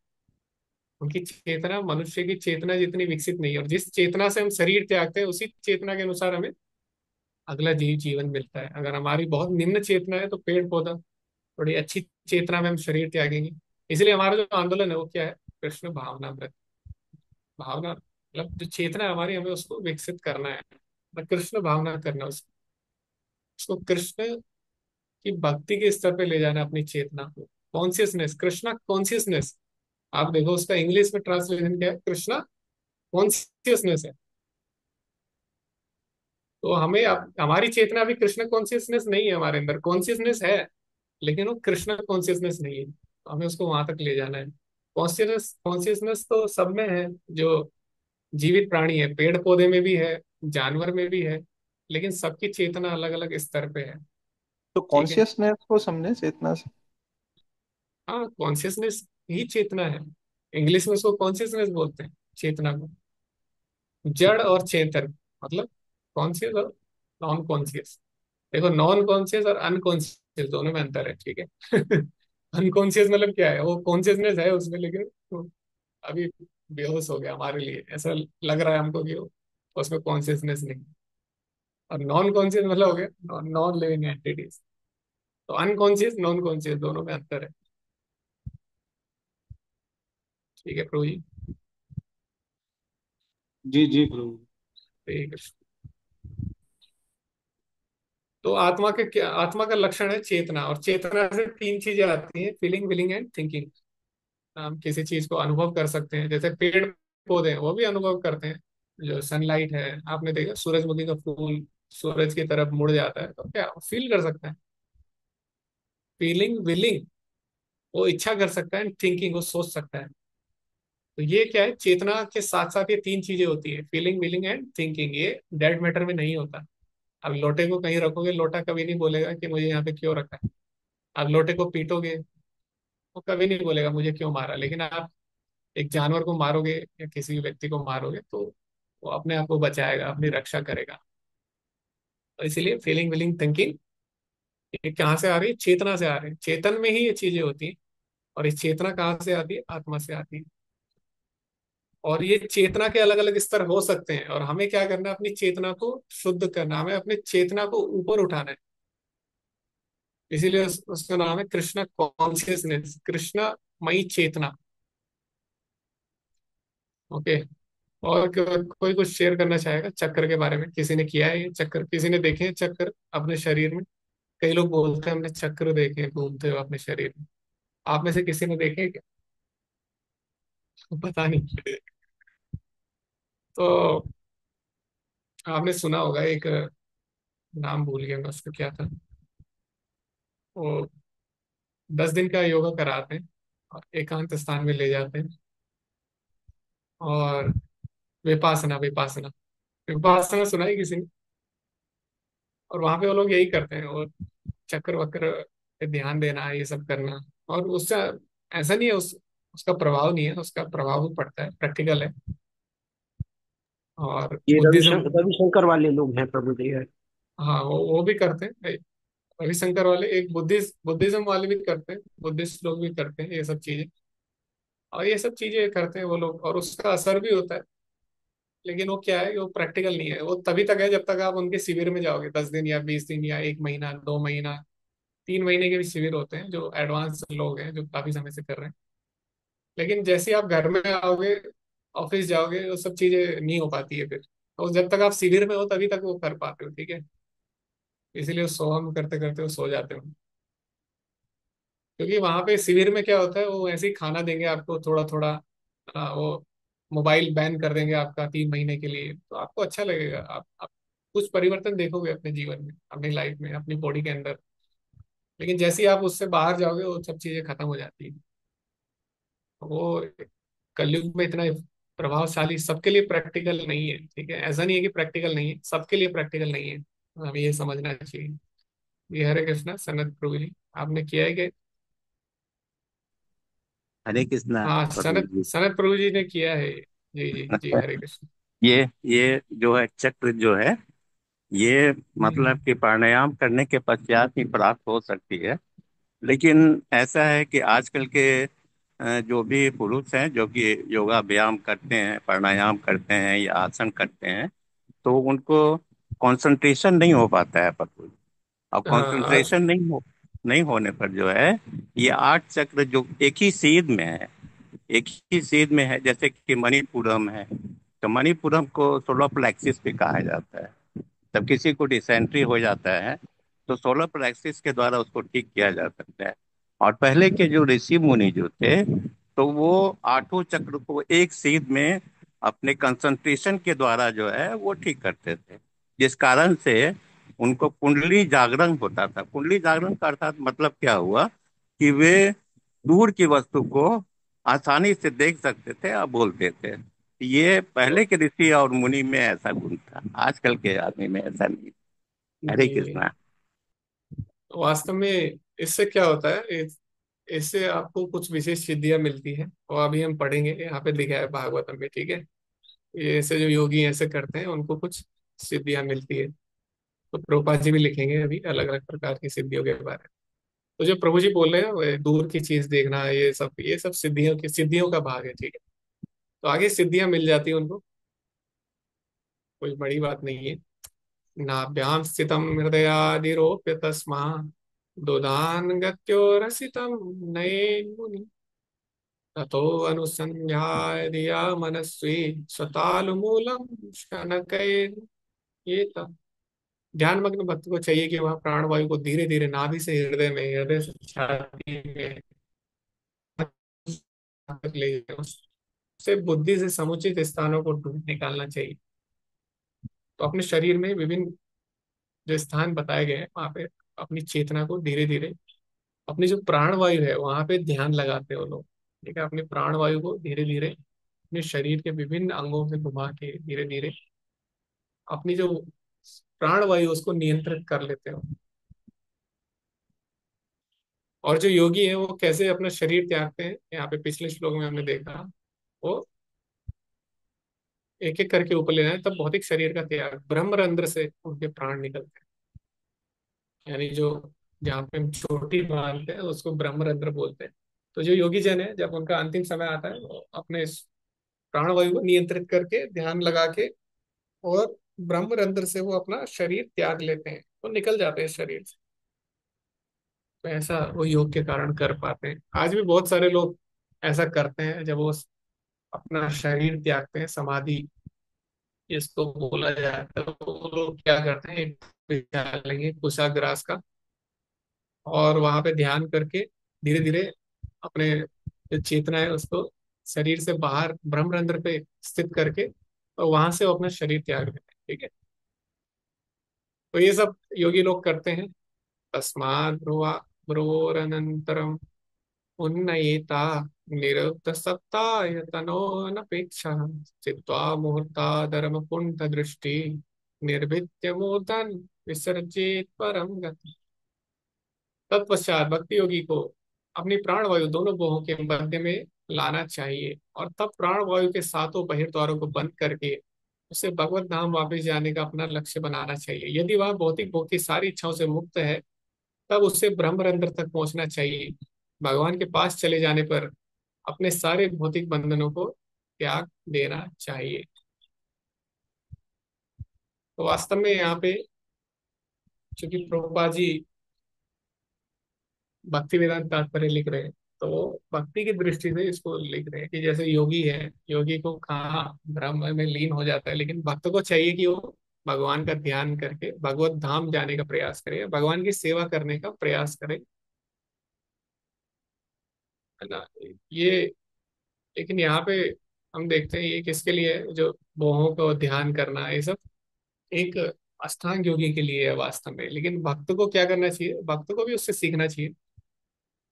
उनकी चेतना मनुष्य की चेतना जितनी विकसित नहीं है। और जिस चेतना से हम शरीर त्यागते हैं, उसी चेतना के अनुसार हमें अगला जीवन मिलता है। अगर हमारी बहुत निम्न चेतना है, तो पेड़ पौधा, थोड़ी अच्छी चेतना में हम शरीर त्यागेंगे। इसलिए हमारा जो आंदोलन है वो क्या है? कृष्ण भावनामृत। भावना मतलब जो चेतना है हमारी, हमें उसको विकसित करना है, मतलब कृष्ण भावना करना, उसको कृष्ण की भक्ति के स्तर पे ले जाना है अपनी चेतना को। Consciousness, Krishna consciousness. आप देखो उसका इंग्लिश में ट्रांसलेशन क्या है? कृष्णा कॉन्शियसनेस है। तो हमें हमारी चेतना अभी कृष्ण कॉन्शियसनेस नहीं है, हमारे अंदर कॉन्शियसनेस है, लेकिन वो कृष्ण कॉन्शियसनेस नहीं है। तो हमें उसको वहां तक ले जाना है। कॉन्शियसनेस कॉन्शियसनेस तो सब में है, जो जीवित प्राणी है, पेड़ पौधे में भी है, जानवर में भी है, लेकिन सबकी चेतना अलग अलग स्तर पे है। तो ठीक है। कॉन्शियसनेस को समझे चेतना से। हाँ, कॉन्शियसनेस ही चेतना है। इंग्लिश में उसको कॉन्शियसनेस बोलते हैं, चेतना को। जड़ और चेतन, मतलब कॉन्शियस और नॉन कॉन्शियस। देखो, नॉन कॉन्शियस और अनकॉन्शियस दोनों में अंतर है, ठीक है। अनकॉन्शियस मतलब क्या है? वो कॉन्शियसनेस है उसमें, लेकिन वो अभी बेहोश हो गया, हमारे लिए ऐसा लग रहा है हमको कि वो उसमें कॉन्शियसनेस नहीं। और नॉन कॉन्शियस मतलब हो गया नॉन लिविंग एंटिटीज। तो अनकॉन्शियस नॉन कॉन्शियस दोनों में अंतर है। ठीक है प्रभु जी। जी जी प्रभु। ठीक है। तो आत्मा के क्या, आत्मा का लक्षण है चेतना, और चेतना से तीन चीजें आती हैं: फीलिंग, विलिंग एंड थिंकिंग। हम किसी चीज को अनुभव कर सकते हैं, जैसे पेड़ पौधे हैं वो भी अनुभव करते हैं। जो सनलाइट है, आपने देखा सूरजमुखी का फूल सूरज की तरफ मुड़ जाता है, तो क्या फील कर सकता है? फीलिंग, विलिंग, वो इच्छा कर सकता है, थिंकिंग, वो सोच सकता है। तो ये क्या है? चेतना के साथ साथ ये तीन चीजें होती है: फीलिंग, विलिंग एंड थिंकिंग। ये डेड मैटर में नहीं होता। अब लोटे को कहीं रखोगे, लोटा कभी नहीं बोलेगा कि मुझे यहाँ पे क्यों रखा है। आप लोटे को पीटोगे, वो कभी नहीं बोलेगा मुझे क्यों मारा। लेकिन आप एक जानवर को मारोगे या किसी व्यक्ति को मारोगे, तो वो अपने आप को बचाएगा, अपनी रक्षा करेगा। तो इसीलिए फीलिंग, विलिंग, थिंकिंग, ये कहाँ से आ रही है? चेतना से आ रही है। चेतन में ही ये चीजें होती हैं। और ये चेतना कहाँ से आती है? आत्मा से आती है। और ये चेतना के अलग अलग स्तर हो सकते हैं, और हमें क्या करना है? अपनी चेतना को शुद्ध करना, हमें अपनी चेतना को ऊपर उठाना है। इसीलिए उसका नाम है कृष्णा कॉन्शियसनेस, कृष्णा मई चेतना। ओके। और कोई कुछ शेयर करना चाहेगा चक्कर के बारे में? किसी ने किया है ये चक्कर? किसी ने देखे हैं चक्कर अपने शरीर में? कई लोग बोलते हैं हमने चक्कर देखे हैं घूमते हुए अपने शरीर में। आप में से किसी ने देखे हैं क्या? पता नहीं। तो आपने सुना होगा एक, नाम भूल गया मैं उसका, क्या था वो, 10 दिन का योगा कराते हैं और एकांत स्थान में ले जाते हैं, और विपासना विपासना विपासना सुना है किसी ने? और वहां पे वो लोग यही करते हैं, और चक्कर वक्र पे ध्यान देना, ये सब करना। और उससे ऐसा नहीं है, उसका प्रभाव नहीं है, उसका प्रभाव भी पड़ता है, प्रैक्टिकल है। और ये बुद्धिज्म, रविशंकर वाले लोग हैं प्रभु जी है। हाँ, वो भी करते हैं। रविशंकर वाले, एक बुद्धिज्म वाले भी करते हैं, बुद्धिस्ट लोग भी करते हैं ये सब चीजें। और ये सब चीजें करते हैं वो लोग, और उसका असर भी होता है। लेकिन वो क्या है, वो प्रैक्टिकल नहीं है। वो तभी तक है जब तक आप उनके शिविर में जाओगे, 10 दिन या 20 दिन या 1 महीना, 2 महीना, 3 महीने के भी शिविर होते हैं, जो एडवांस लोग हैं जो काफी समय से कर रहे हैं। लेकिन जैसे ही आप घर में आओगे, ऑफिस जाओगे, वो सब चीजें नहीं हो पाती है फिर। तो जब तक आप शिविर में हो तभी तक वो कर पाते हो, ठीक है। इसीलिए सोहम करते करते वो सो जाते हो। क्योंकि वहां पे शिविर में क्या होता है, वो ऐसे ही खाना देंगे आपको थोड़ा थोड़ा। वो मोबाइल बैन कर देंगे आपका 3 महीने के लिए, तो आपको अच्छा लगेगा। आप कुछ परिवर्तन देखोगे अपने जीवन में, अपनी लाइफ में, अपनी बॉडी के अंदर। लेकिन जैसे ही आप उससे बाहर जाओगे, वो सब चीजें खत्म हो जाती है। वो कलयुग में इतना प्रभावशाली सबके लिए प्रैक्टिकल नहीं है, ठीक है। ऐसा नहीं है कि प्रैक्टिकल नहीं है, सबके लिए प्रैक्टिकल नहीं है। हमें ये समझना चाहिए। ये हरे कृष्णा सनत प्रभु जी, आपने किया है कि? हरे कृष्णा हाँ, प्रभु सनत जी। सनत प्रभु जी ने किया है। जी जी जी, हरे कृष्ण। ये जो है चक्र जो है, ये जी मतलब कि प्राणायाम करने के पश्चात ही प्राप्त हो सकती है। लेकिन ऐसा है कि आजकल के जो भी पुरुष हैं जो कि योगा व्यायाम करते हैं, प्राणायाम करते हैं या आसन करते हैं, तो उनको कंसंट्रेशन नहीं हो पाता है पर। अब हाँ आज। कंसंट्रेशन नहीं होने पर जो है, ये 8 चक्र जो एक ही सीध में है, एक ही सीध में है, जैसे कि मणिपुरम है, तो मणिपुरम को सोलर प्लेक्सिस भी कहा जाता है। जब किसी को डिसेंट्री हो जाता है तो सोलर प्लेक्सिस के द्वारा उसको ठीक किया जा सकता है। और पहले के जो ऋषि मुनि जो थे, तो वो 8 चक्र को एक सीध में अपने कंसंट्रेशन के द्वारा जो है वो ठीक करते थे, जिस कारण से उनको कुंडली जागरण होता था। कुंडली जागरण का अर्थात मतलब क्या हुआ कि वे दूर की वस्तु को आसानी से देख सकते थे और बोलते थे। ये तो पहले के ऋषि और मुनि में ऐसा गुण था, आजकल के आदमी में ऐसा नहीं। हरे जी, कृष्णा। वास्तव में इससे क्या होता है, इससे आपको कुछ विशेष सिद्धियां मिलती हैं, और अभी हम पढ़ेंगे, यहाँ पे लिखा है भागवतम में, ठीक है। ये ऐसे जो योगी ऐसे करते हैं उनको कुछ सिद्धियां मिलती है। तो प्रभुपाद जी भी लिखेंगे अभी अलग अलग प्रकार की सिद्धियों के बारे में। तो जो प्रभु जी बोल रहे हैं वो दूर की चीज देखना, ये सब सिद्धियों का भाग है, ठीक है। तो आगे सिद्धियां मिल जाती है उनको, कोई बड़ी बात नहीं है। नाभ्याम स्थितम हृदयादिरोप्य तस्मा दोदान गत्यो रसितम नयेन मुनि ततो अनुसंध्याय धिया मनस्वी स्वतालुमूलम शनकैर्। ये तब ध्यान मग्न भक्त को चाहिए कि वह प्राण वायु को धीरे धीरे नाभि से हृदय में, हृदय से छाती में तक ले जाए। उससे बुद्धि से समुचित स्थानों को ढूंढ निकालना चाहिए। तो अपने शरीर में विभिन्न जो स्थान बताए गए हैं वहां पे अपनी चेतना को धीरे धीरे, अपनी जो प्राण वायु है वहां पे ध्यान लगाते हैं वो लोग, ठीक है। अपनी प्राण वायु को धीरे धीरे अपने शरीर के विभिन्न अंगों से घुमा के धीरे धीरे अपनी जो प्राण वायु उसको नियंत्रित कर लेते हो। और जो योगी है वो कैसे अपना शरीर त्यागते हैं, यहाँ पे पिछले श्लोक में हमने देखा। वो एक एक करके ऊपर ले जाए, तब भौतिक शरीर का त्याग, ब्रह्मरंध्र से उनके प्राण निकलते हैं। यानी जो, जहाँ पे हम चोटी बांधते हैं उसको ब्रह्मरंध्र बोलते हैं। तो जो योगी जन है जब उनका अंतिम समय आता है, वो अपने इस प्राण वायु को नियंत्रित करके ध्यान लगा के और ब्रह्मरंध्र से वो अपना शरीर त्याग लेते हैं, वो निकल जाते हैं शरीर से। तो ऐसा वो योग के कारण कर पाते हैं। आज भी बहुत सारे लोग ऐसा करते हैं, जब वो अपना शरीर त्यागते हैं, समाधि इसको बोला जाता है, तो वो लोग क्या करते हैं, एक बिछा लेंगे कुशाग्रास का, और वहां पे ध्यान करके धीरे धीरे अपने जो चेतना है उसको शरीर से बाहर ब्रह्मरंध्र पे स्थित करके, और वहां से वो अपना शरीर त्याग देते हैं, ठीक है। तो ये सब योगी लोग करते हैं। तस्मात् भ्रुवोरनन्तरम् उन्नयेता निरुद्ध सत्ताय तनोनपेक्षा चित्वा मुहूर्तादरम पुंड दृष्टि निर्भित्य मूर्धन विसर्जित परम गति। तत्पश्चात भक्ति योगी को अपनी प्राण वायु दोनों भुवों के मध्य में लाना चाहिए, और तब प्राण वायु के सातों बहिर्द्वारों को बंद करके उसे भगवत धाम वापस जाने का अपना लक्ष्य बनाना चाहिए। यदि वह भौतिक भोग की सारी इच्छाओं से मुक्त है, तब उसे ब्रह्मरंध्र तक पहुंचना चाहिए। भगवान के पास चले जाने पर अपने सारे भौतिक बंधनों को त्याग देना चाहिए। तो वास्तव में यहाँ पे चूंकि प्रभुपाद जी भक्ति वेदांत तात्पर्य लिख रहे हैं, तो वो भक्ति की दृष्टि से इसको लिख रहे हैं कि जैसे योगी है, योगी को कहाँ ब्रह्म में लीन हो जाता है, लेकिन भक्त को चाहिए कि वो भगवान का ध्यान करके भगवत धाम जाने का प्रयास करे, भगवान की सेवा करने का प्रयास करे, है ना। ये, लेकिन यहाँ पे हम देखते हैं ये किसके लिए है, जो मोहों को ध्यान करना, ये सब एक अष्टांग योगी के लिए है वास्तव में। लेकिन भक्त को क्या करना चाहिए, भक्त को भी उससे सीखना चाहिए।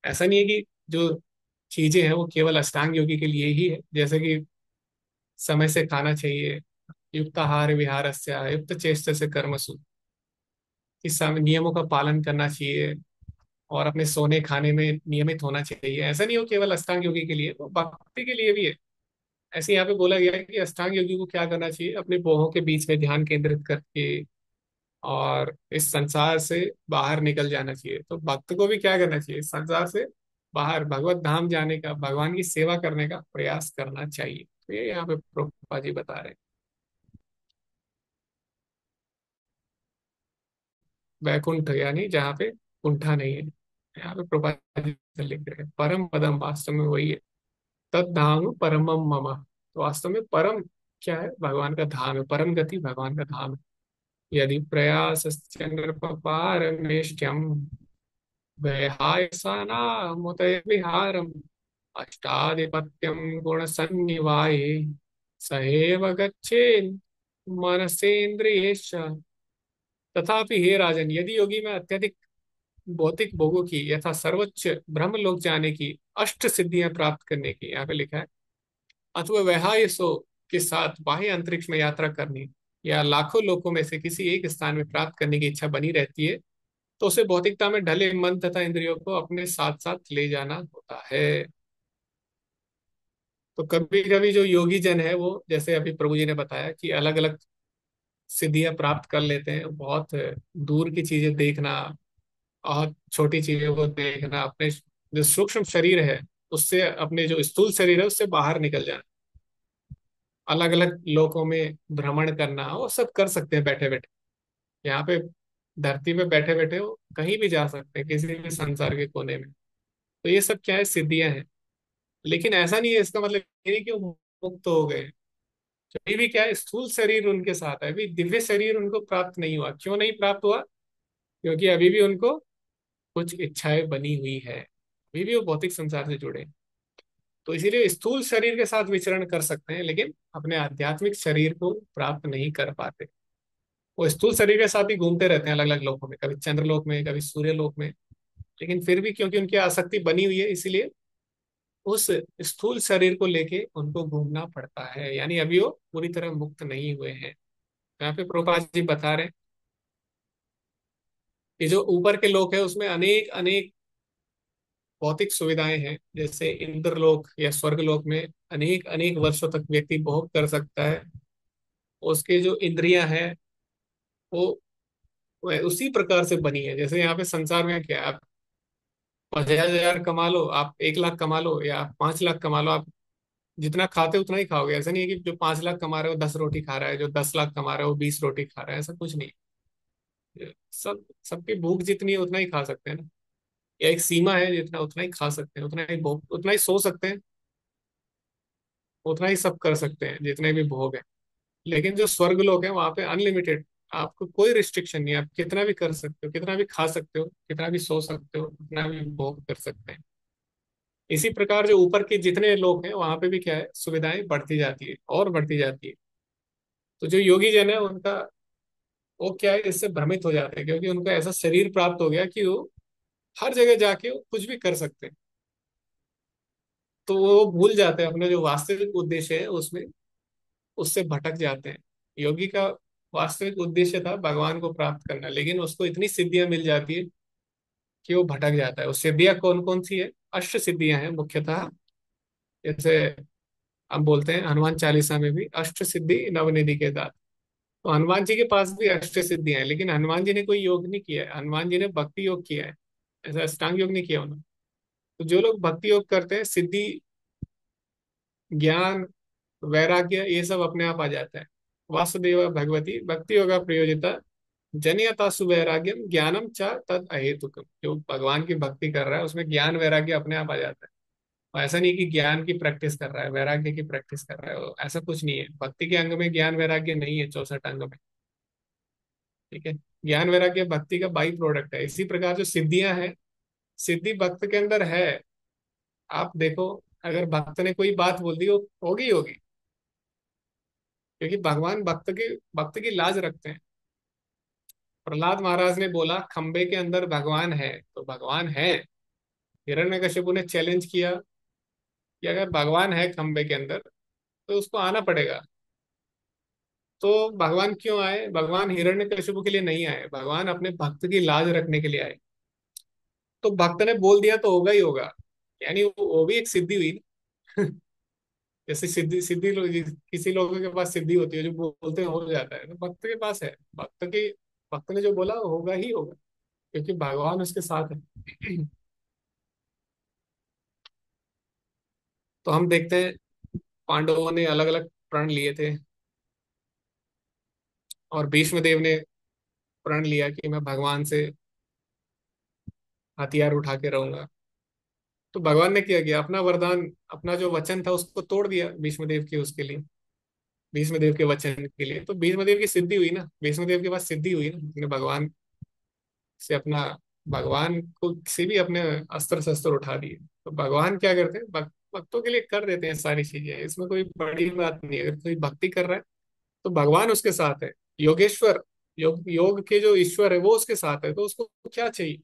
ऐसा नहीं है कि जो चीजें हैं वो केवल अष्टांग योगी के लिए ही है, जैसे कि समय से खाना चाहिए, युक्त आहार विहारस्य युक्त चेष्ट से कर्मसु, कि नियमों का पालन करना चाहिए और अपने सोने खाने में नियमित होना चाहिए। ऐसा नहीं हो केवल अष्टांग योगी के लिए, वो भक्ति के लिए भी है। ऐसे यहाँ पे बोला गया है कि अष्टांग योगी को क्या करना चाहिए, अपने बाहों के बीच में ध्यान केंद्रित करके और इस संसार से बाहर निकल जाना चाहिए। तो भक्त को भी क्या करना चाहिए, इस संसार से बाहर भगवत धाम जाने का, भगवान की सेवा करने का प्रयास करना चाहिए। तो ये यहाँ पे प्रभुपाद जी बता रहे हैं। वैकुंठ यानी जहाँ पे कुंठा नहीं है, यहाँ पे प्रभुपाद जी लिख रहे हैं परम पदम, वास्तव में वही है। तद धाम परमम मम। तो वास्तव में परम क्या है, भगवान का धाम है, परम गति भगवान का धाम है। यदि प्रयास चंद्र पारमेष्ठ्यम वैहायसानामुदय विहारम अष्टाधिपत्यम गुण सन्निवाये सहेव गच्छेन् मनसेन्द्रियेश। तथापि हे राजन, यदि योगी में अत्यधिक भौतिक भोगों की यथा सर्वोच्च ब्रह्म लोक जाने की, अष्ट सिद्धियां प्राप्त करने की, यहाँ पे लिखा है, अथवा वैहायसो के साथ बाह्य अंतरिक्ष में यात्रा करनी, या लाखों लोकों में से किसी एक स्थान में प्राप्त करने की इच्छा बनी रहती है, तो उसे भौतिकता में ढले मन तथा इंद्रियों को अपने साथ साथ ले जाना होता है। तो कभी कभी जो योगी जन है वो, जैसे अभी प्रभु जी ने बताया कि अलग अलग सिद्धियां प्राप्त कर लेते हैं, बहुत दूर की चीजें देखना और छोटी चीजों को देखना, अपने जो सूक्ष्म शरीर है उससे, अपने जो स्थूल शरीर है उससे बाहर निकल जाना, अलग अलग लोकों में भ्रमण करना, वो सब कर सकते हैं बैठे बैठे। यहाँ पे धरती पे बैठे बैठे वो कहीं भी जा सकते हैं, किसी भी संसार के कोने में। तो ये सब क्या है, सिद्धियां हैं। लेकिन ऐसा नहीं है, इसका मतलब ये नहीं कि वो मुक्त हो गए। तो अभी भी क्या है, स्थूल शरीर उनके साथ है, अभी दिव्य शरीर उनको प्राप्त नहीं हुआ। क्यों नहीं प्राप्त हुआ? क्योंकि अभी भी उनको कुछ इच्छाएं बनी हुई है, अभी भी वो भौतिक संसार से जुड़े हैं। तो इसीलिए स्थूल शरीर के साथ विचरण कर सकते हैं, लेकिन अपने आध्यात्मिक शरीर को प्राप्त नहीं कर पाते। वो स्थूल शरीर के साथ ही घूमते रहते हैं अलग अलग लोकों में, कभी चंद्रलोक में, कभी सूर्यलोक में। लेकिन फिर भी क्योंकि उनकी आसक्ति बनी हुई है, इसीलिए उस स्थूल शरीर को लेके उनको घूमना पड़ता है, यानी अभी वो पूरी तरह मुक्त नहीं हुए हैं। यहाँ पे प्रभुपाद जी बता रहे हैं कि जो ऊपर के लोक है उसमें अनेक अनेक भौतिक सुविधाएं हैं। जैसे इंद्रलोक या स्वर्गलोक में अनेक अनेक वर्षों तक व्यक्ति भोग कर सकता है। उसके जो इंद्रियां हैं वो वह उसी प्रकार से बनी है, जैसे यहाँ पे संसार में क्या है, आप 50,000 कमा लो, आप 1 लाख कमा लो, या आप 5 लाख कमा लो, आप जितना खाते हो उतना ही खाओगे। ऐसा नहीं है कि जो 5 लाख कमा रहे हो 10 रोटी खा रहा है, जो 10 लाख कमा रहे हो 20 रोटी खा रहा है, ऐसा कुछ नहीं है। सब सबकी भूख जितनी है उतना ही खा सकते हैं ना, या एक सीमा है, जितना उतना ही खा सकते हैं, उतना ही भोग, उतना ही सो सकते हैं, उतना ही सब कर सकते हैं जितने भी भोग है। लेकिन जो स्वर्ग लोग हैं वहां पे अनलिमिटेड, आपको कोई रिस्ट्रिक्शन नहीं है, आप कितना भी कर सकते हो, कितना भी खा सकते हो, कितना भी सो सकते हो, कितना भी भोग कर सकते हैं। इसी प्रकार जो ऊपर के जितने लोग हैं वहां पे भी क्या है, सुविधाएं बढ़ती जाती है और बढ़ती जाती है। तो जो योगी जन है उनका, वो क्या है, इससे भ्रमित हो जाते हैं, क्योंकि उनको ऐसा शरीर प्राप्त हो गया कि वो हर जगह जाके वो कुछ भी कर सकते हैं। तो वो भूल जाते हैं अपने जो वास्तविक उद्देश्य है उसमें, उससे भटक जाते हैं। योगी का वास्तविक उद्देश्य था भगवान को प्राप्त करना, लेकिन उसको इतनी सिद्धियां मिल जाती है कि वो भटक जाता है। वो सिद्धियां कौन कौन सी है? अष्ट सिद्धियां हैं मुख्यतः। जैसे हम बोलते हैं हनुमान चालीसा में भी, अष्ट सिद्धि नवनिधि के दाता। तो हनुमान जी के पास भी अष्ट सिद्धियां हैं, लेकिन हनुमान जी ने कोई योग नहीं किया है, हनुमान जी ने भक्ति योग किया है, ऐसा अष्टांग योग नहीं किया उन्होंने। तो जो लोग भक्ति योग करते हैं, सिद्धि, ज्ञान, वैराग्य, ये सब अपने आप आ जाता है। वासुदेव भगवती भक्ति योगा प्रयोजिता जनियता सुवैराग्यम ज्ञानम च तद अहेतुकम। जो भगवान की भक्ति कर रहा है उसमें ज्ञान वैराग्य अपने आप आ जाता है। और ऐसा नहीं कि ज्ञान की प्रैक्टिस कर रहा है, वैराग्य की प्रैक्टिस कर रहा है, ऐसा कुछ नहीं है। भक्ति के अंग में ज्ञान वैराग्य नहीं है, 64 अंग में। ठीक है, ज्ञान वैराग्य भक्ति का बाई प्रोडक्ट है। इसी प्रकार जो सिद्धियां हैं, सिद्धि भक्त के अंदर है। आप देखो, अगर भक्त ने कोई बात बोल दी वो होगी ही होगी, क्योंकि भगवान भक्त की लाज रखते हैं। प्रहलाद महाराज ने बोला खंबे के अंदर भगवान है, तो भगवान है। हिरण्यकशिपु ने चैलेंज किया कि अगर भगवान है खंबे के अंदर तो उसको आना पड़ेगा। तो भगवान क्यों आए? भगवान हिरण्यकशिपु के लिए नहीं आए, भगवान अपने भक्त की लाज रखने के लिए आए। तो भक्त ने बोल दिया तो होगा ही होगा, यानी वो भी एक सिद्धि हुई ना। जैसे सिद्धि सिद्धि किसी लोगों के पास सिद्धि होती है, जो बोलते हैं हो जाता है, तो भक्त के पास है। भक्त ने जो बोला वो होगा ही होगा, क्योंकि भगवान उसके साथ है। तो हम देखते हैं पांडवों ने अलग अलग प्रण लिए थे, और भीष्म देव ने प्रण लिया कि मैं भगवान से हथियार उठा के रहूंगा। तो भगवान ने क्या किया, अपना वरदान, अपना जो वचन था उसको तोड़ दिया भीष्म देव के उसके लिए, भीष्म देव के वचन के लिए। तो भीष्म देव की सिद्धि हुई ना, भीष्म देव के पास सिद्धि हुई ना, उसने भगवान से अपना, भगवान को से भी अपने अस्त्र शस्त्र उठा दिए। तो भगवान क्या करते हैं, भक्तों के लिए कर देते हैं सारी चीजें, इसमें कोई बड़ी बात नहीं है। अगर कोई भक्ति कर रहा है तो भगवान उसके साथ है। योगेश्वर, योग के जो ईश्वर है वो उसके साथ है, तो उसको क्या चाहिए,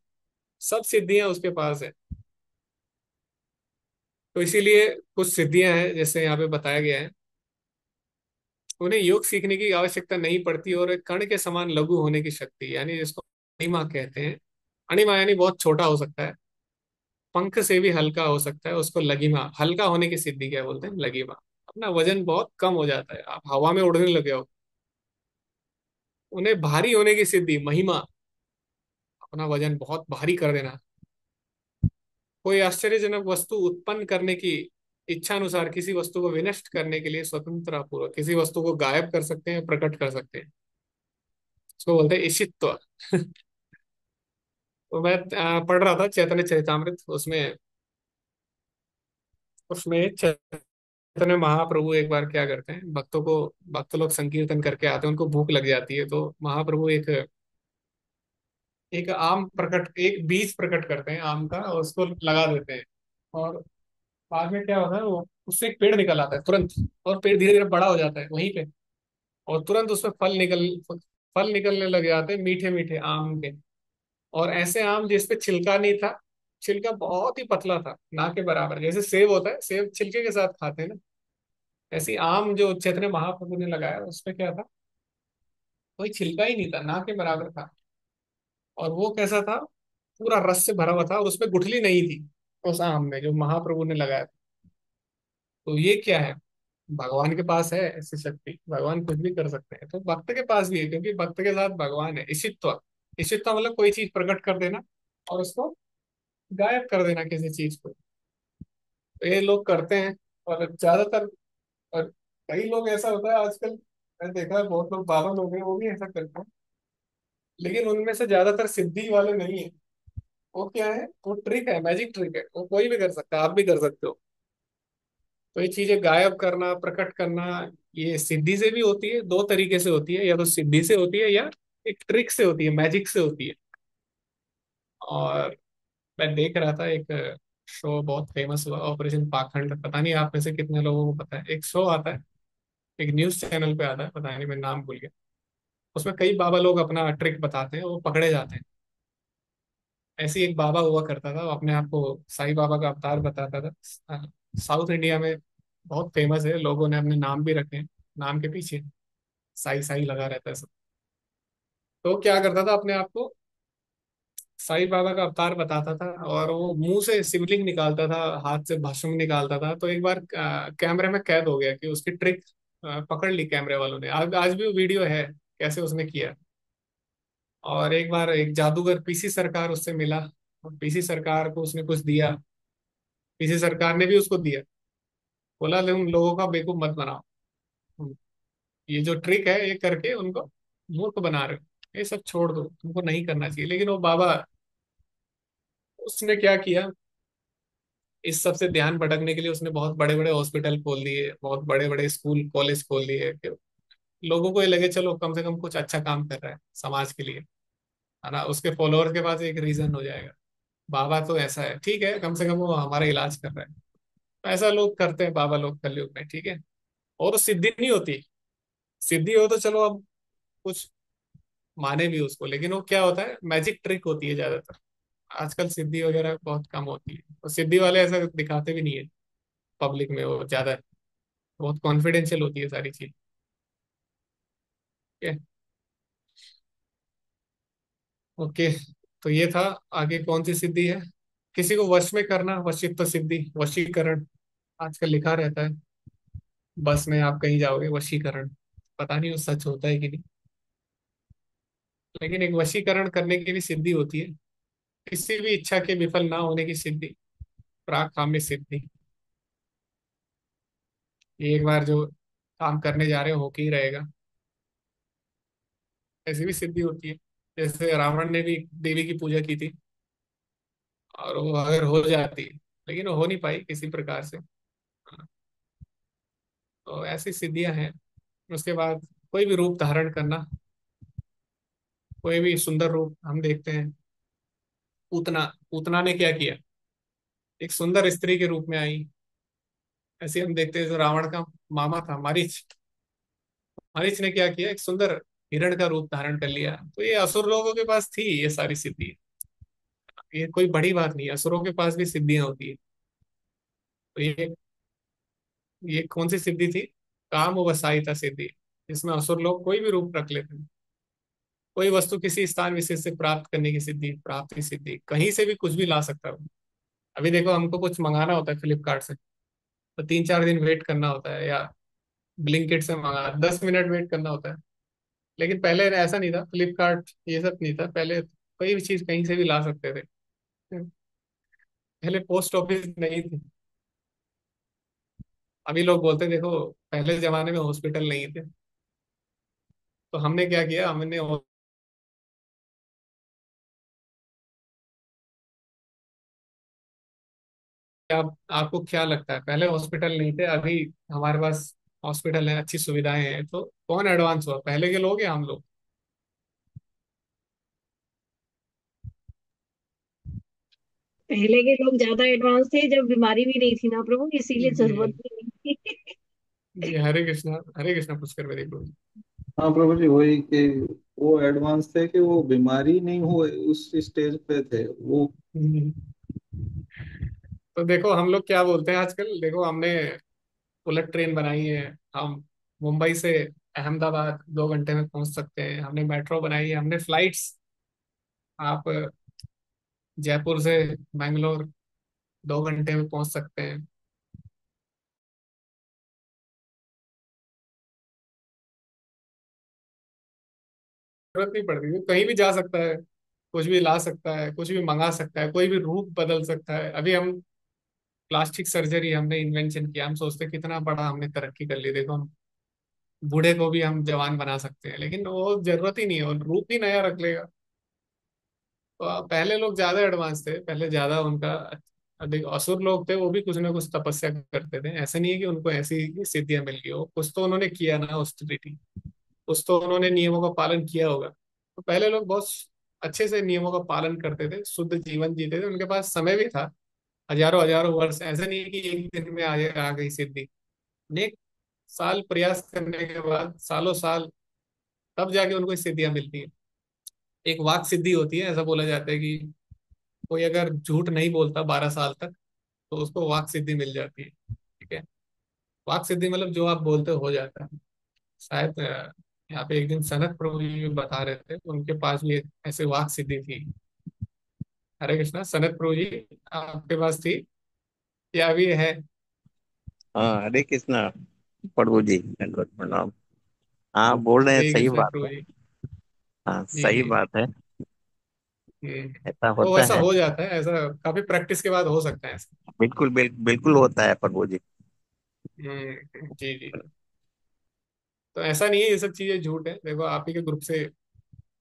सब सिद्धियां उसके पास है। तो इसीलिए कुछ सिद्धियां हैं जैसे यहाँ पे बताया गया है, उन्हें योग सीखने की आवश्यकता नहीं पड़ती, और एक कण के समान लघु होने की शक्ति, यानी जिसको अणिमा कहते हैं। अणिमा यानी बहुत छोटा हो सकता है, पंख से भी हल्का हो सकता है, उसको लघिमा, हल्का होने की सिद्धि क्या बोलते हैं, लघिमा। अपना वजन बहुत कम हो जाता है, आप हवा में उड़ने लगे हो। उन्हें भारी होने की सिद्धि महिमा, अपना वजन बहुत भारी कर देना। कोई आश्चर्यजनक वस्तु उत्पन्न करने की इच्छा अनुसार किसी वस्तु को विनष्ट करने के लिए स्वतंत्रता पूर्वक किसी वस्तु को गायब कर सकते हैं, प्रकट कर सकते हैं, इसको बोलते हैं ईशित्व। तो मैं पढ़ रहा था चैतन्य चरितमृत, उसमें उसमें चैतन्य महाप्रभु एक बार क्या करते हैं, भक्तों को, भक्त लोग संकीर्तन करके आते हैं, उनको भूख लग जाती है, तो महाप्रभु एक एक आम प्रकट, एक बीज प्रकट करते हैं आम का, और उसको लगा देते हैं। और बाद में क्या होता है, वो उससे एक पेड़ निकल आता है तुरंत, और पेड़ धीरे धीरे बड़ा हो जाता है वहीं पे, और तुरंत उसमें फल निकलने लग जाते हैं, मीठे मीठे आम के। और ऐसे आम जिस पे छिलका नहीं था, छिलका बहुत ही पतला था, ना के बराबर, जैसे सेब होता है, सेब छिलके के साथ खाते हैं ना, ऐसी आम जो चैतन्य महाप्रभु ने लगाया उसमें क्या था, कोई छिलका ही नहीं था, ना के बराबर था। और वो कैसा था, पूरा रस से भरा हुआ था, और उसमें गुठली नहीं थी उस आम में जो महाप्रभु ने लगाया था। तो ये क्या है, भगवान के पास है ऐसी शक्ति, भगवान कुछ भी कर सकते हैं, तो भक्त के पास भी है, क्योंकि भक्त के साथ भगवान है। ईशित्व, ईशित्व मतलब कोई चीज प्रकट कर देना और उसको गायब कर देना किसी चीज को। तो ये लोग करते हैं, और ज्यादातर, और कई लोग, ऐसा होता है आजकल, मैंने देखा है बहुत लोग, बाबा लोग हैं वो भी ऐसा करते हैं, लेकिन उनमें से ज्यादातर सिद्धि वाले नहीं है। वो क्या है, वो ट्रिक है, मैजिक ट्रिक है, वो कोई भी कर सकता है, आप भी कर सकते हो। तो ये चीजें गायब करना, प्रकट करना, ये सिद्धि से भी होती है, दो तरीके से होती है, या तो सिद्धि से होती है, या एक ट्रिक से होती है, मैजिक से होती है। और मैं देख रहा था एक शो बहुत फेमस हुआ, ऑपरेशन पाखंड, पता नहीं आप में से कितने लोगों को पता है, एक शो आता है, एक न्यूज चैनल पे आता है, पता नहीं मैं नाम भूल गया। उसमें कई बाबा लोग अपना ट्रिक बताते हैं, वो पकड़े जाते हैं। ऐसे ही एक बाबा हुआ करता था, वो अपने आप को साईं बाबा का अवतार बताता था। साउथ इंडिया में बहुत फेमस है, लोगों ने अपने नाम भी रखे हैं, नाम के पीछे साई साई लगा रहता है सब। तो वो क्या करता था, अपने आप को साईं बाबा का अवतार बताता था, और वो मुंह से शिवलिंग निकालता था, हाथ से भस्म निकालता था। तो एक बार कैमरे में कैद हो गया कि उसकी ट्रिक पकड़ ली कैमरे वालों ने। आज भी वो वीडियो है कैसे उसने किया। और एक बार एक जादूगर पीसी सरकार उससे मिला, और पीसी सरकार को उसने कुछ दिया, पीसी सरकार ने भी उसको दिया, बोला तुम लोगों का बेवकूफ मत बनाओ, ये जो ट्रिक है ये करके उनको मूर्ख बना रहे हो, ये सब छोड़ दो, तुमको नहीं करना चाहिए। लेकिन वो बाबा, उसने क्या किया, इस सब से ध्यान भटकने के लिए उसने बहुत बड़े बड़े हॉस्पिटल खोल दिए, बहुत बड़े बड़े स्कूल कॉलेज खोल दिए, कि लोगों को ये लगे चलो कम से कम कुछ अच्छा काम कर रहा है समाज के लिए, है ना, उसके फॉलोअर्स के पास एक रीजन हो जाएगा, बाबा तो ऐसा है, ठीक है, कम से कम वो हमारा इलाज कर रहा है। तो ऐसा लोग करते हैं बाबा लोग कलयुग में, ठीक है। और तो सिद्धि नहीं होती, सिद्धि हो तो चलो अब कुछ माने भी उसको, लेकिन वो क्या होता है, मैजिक ट्रिक होती है ज्यादातर। आजकल सिद्धि वगैरह बहुत कम होती है, और सिद्धि वाले ऐसा दिखाते भी नहीं है पब्लिक में, वो ज्यादा बहुत कॉन्फिडेंशियल होती है सारी चीज। ओके। ओके, तो ये था। आगे कौन सी सिद्धि है? किसी को वश में करना, वशित्व सिद्धि, वशीकरण। आजकल लिखा रहता है बस में, आप कहीं जाओगे वशीकरण। पता नहीं वो सच होता है कि नहीं, लेकिन एक वशीकरण करने की भी सिद्धि होती है। किसी भी इच्छा के विफल ना होने की सिद्धि, प्राक काम्य सिद्धि। ये एक बार जो काम करने जा रहे हो के ही रहेगा, ऐसी भी सिद्धि होती है। जैसे रावण ने भी देवी की पूजा की थी, और वो अगर हो जाती, लेकिन वो हो नहीं पाई किसी प्रकार से। हाँ, तो ऐसी सिद्धियां हैं। उसके बाद कोई भी रूप धारण करना, कोई भी सुंदर रूप हम देखते हैं। पूतना, पूतना ने क्या किया? एक सुंदर स्त्री के रूप में आई। ऐसे हम देखते हैं जो रावण का मामा था मारीच, मारीच ने क्या किया? एक सुंदर हिरण का रूप धारण कर लिया। तो ये असुर लोगों के पास थी ये सारी सिद्धि। ये कोई बड़ी बात नहीं है, असुरों के पास भी सिद्धियां होती है। तो ये कौन सी सिद्धि थी? काम वसायिता सिद्धि, जिसमें असुर लोग कोई भी रूप रख लेते हैं। कोई वस्तु किसी स्थान विशेष से प्राप्त करने की सिद्धि, प्राप्ति सिद्धि, कहीं से भी कुछ भी ला सकता है। अभी देखो, हमको कुछ मंगाना होता है फ्लिपकार्ट से, तो 3-4 दिन वेट करना होता है, या ब्लिंकिट से मंगा 10 मिनट वेट करना होता है। लेकिन पहले ऐसा नहीं था, फ्लिपकार्ट ये सब नहीं था पहले। कोई भी चीज कहीं से भी ला सकते थे। पहले पोस्ट ऑफिस नहीं थी। अभी लोग बोलते हैं देखो, पहले जमाने में हॉस्पिटल नहीं थे। तो हमने क्या किया, हमने आपको क्या लगता है, पहले हॉस्पिटल नहीं थे, अभी हमारे पास हॉस्पिटल है, अच्छी सुविधाएं हैं, तो कौन एडवांस हुआ, पहले के लोग या हम लोग? पहले के लोग ज्यादा एडवांस थे, जब बीमारी भी नहीं थी ना प्रभु, इसीलिए जरूरत जी। भी नहीं थी। जी, हरे कृष्णा, हरे कृष्णा पुष्कर में देखो। हाँ प्रभु जी, वही कि वो एडवांस थे कि वो बीमारी नहीं हुए उस स्टेज पे थे वो। हम्म। तो देखो हम लोग क्या बोलते हैं आजकल, देखो हमने बुलेट ट्रेन बनाई है। हम मुंबई से अहमदाबाद 2 घंटे में पहुंच सकते हैं। हमने मेट्रो बनाई है, हमने फ्लाइट्स, आप जयपुर से बैंगलोर 2 घंटे में पहुंच सकते हैं। जरूरत नहीं पड़ती, वो कहीं भी जा सकता है, कुछ भी ला सकता है, कुछ भी मंगा सकता है, कोई भी रूप बदल सकता है। अभी हम प्लास्टिक सर्जरी हमने इन्वेंशन किया, हम सोचते हैं कितना बड़ा हमने तरक्की कर ली। देखो हम बूढ़े को भी हम जवान बना सकते हैं, लेकिन वो जरूरत ही नहीं है, वो रूप ही नया रख लेगा। तो पहले लोग ज्यादा एडवांस थे, पहले ज्यादा उनका अधिक। असुर लोग थे, वो भी कुछ ना कुछ तपस्या करते थे। ऐसे नहीं है कि उनको ऐसी सिद्धियां मिल गई हो, कुछ तो उन्होंने किया ना, ऑस्टेरिटी, कुछ तो उन्होंने नियमों का पालन किया होगा। तो पहले लोग बहुत अच्छे से नियमों का पालन करते थे, शुद्ध जीवन जीते थे, उनके पास समय भी था। हजारों हजारों वर्ष, ऐसे नहीं है कि एक दिन में आ गई सिद्धि। अनेक साल प्रयास करने के बाद, सालों साल, तब जाके उनको सिद्धियां मिलती है। एक वाक सिद्धि होती है, ऐसा बोला जाता है कि कोई अगर झूठ नहीं बोलता 12 साल तक, तो उसको वाक सिद्धि मिल जाती है। ठीक है, वाक सिद्धि मतलब जो आप बोलते हो जाता है। शायद यहाँ पे एक दिन सनत प्रभु जी भी बता रहे थे, उनके पास भी एक ऐसे वाक सिद्धि थी। हरे कृष्णा, सनत प्रभु जी आपके पास थी या अभी है? हाँ, हरे कृष्णा प्रभु जी, दंडवत प्रणाम। हाँ, बोल रहे हैं, जय सही कृष्णा बात प्रभु है। जी। हाँ, जी सही जी। बात है। हम्म। ऐसा तो होता वैसा है। हो जाता है, ऐसा काफी प्रैक्टिस के बाद हो सकता है ऐसा। बिल्कुल बिल्कुल होता है प्रभु जी। जी जी जी। तो ऐसा नहीं है ये सब चीजें झूठ है। देखो आप ही के ग्रुप से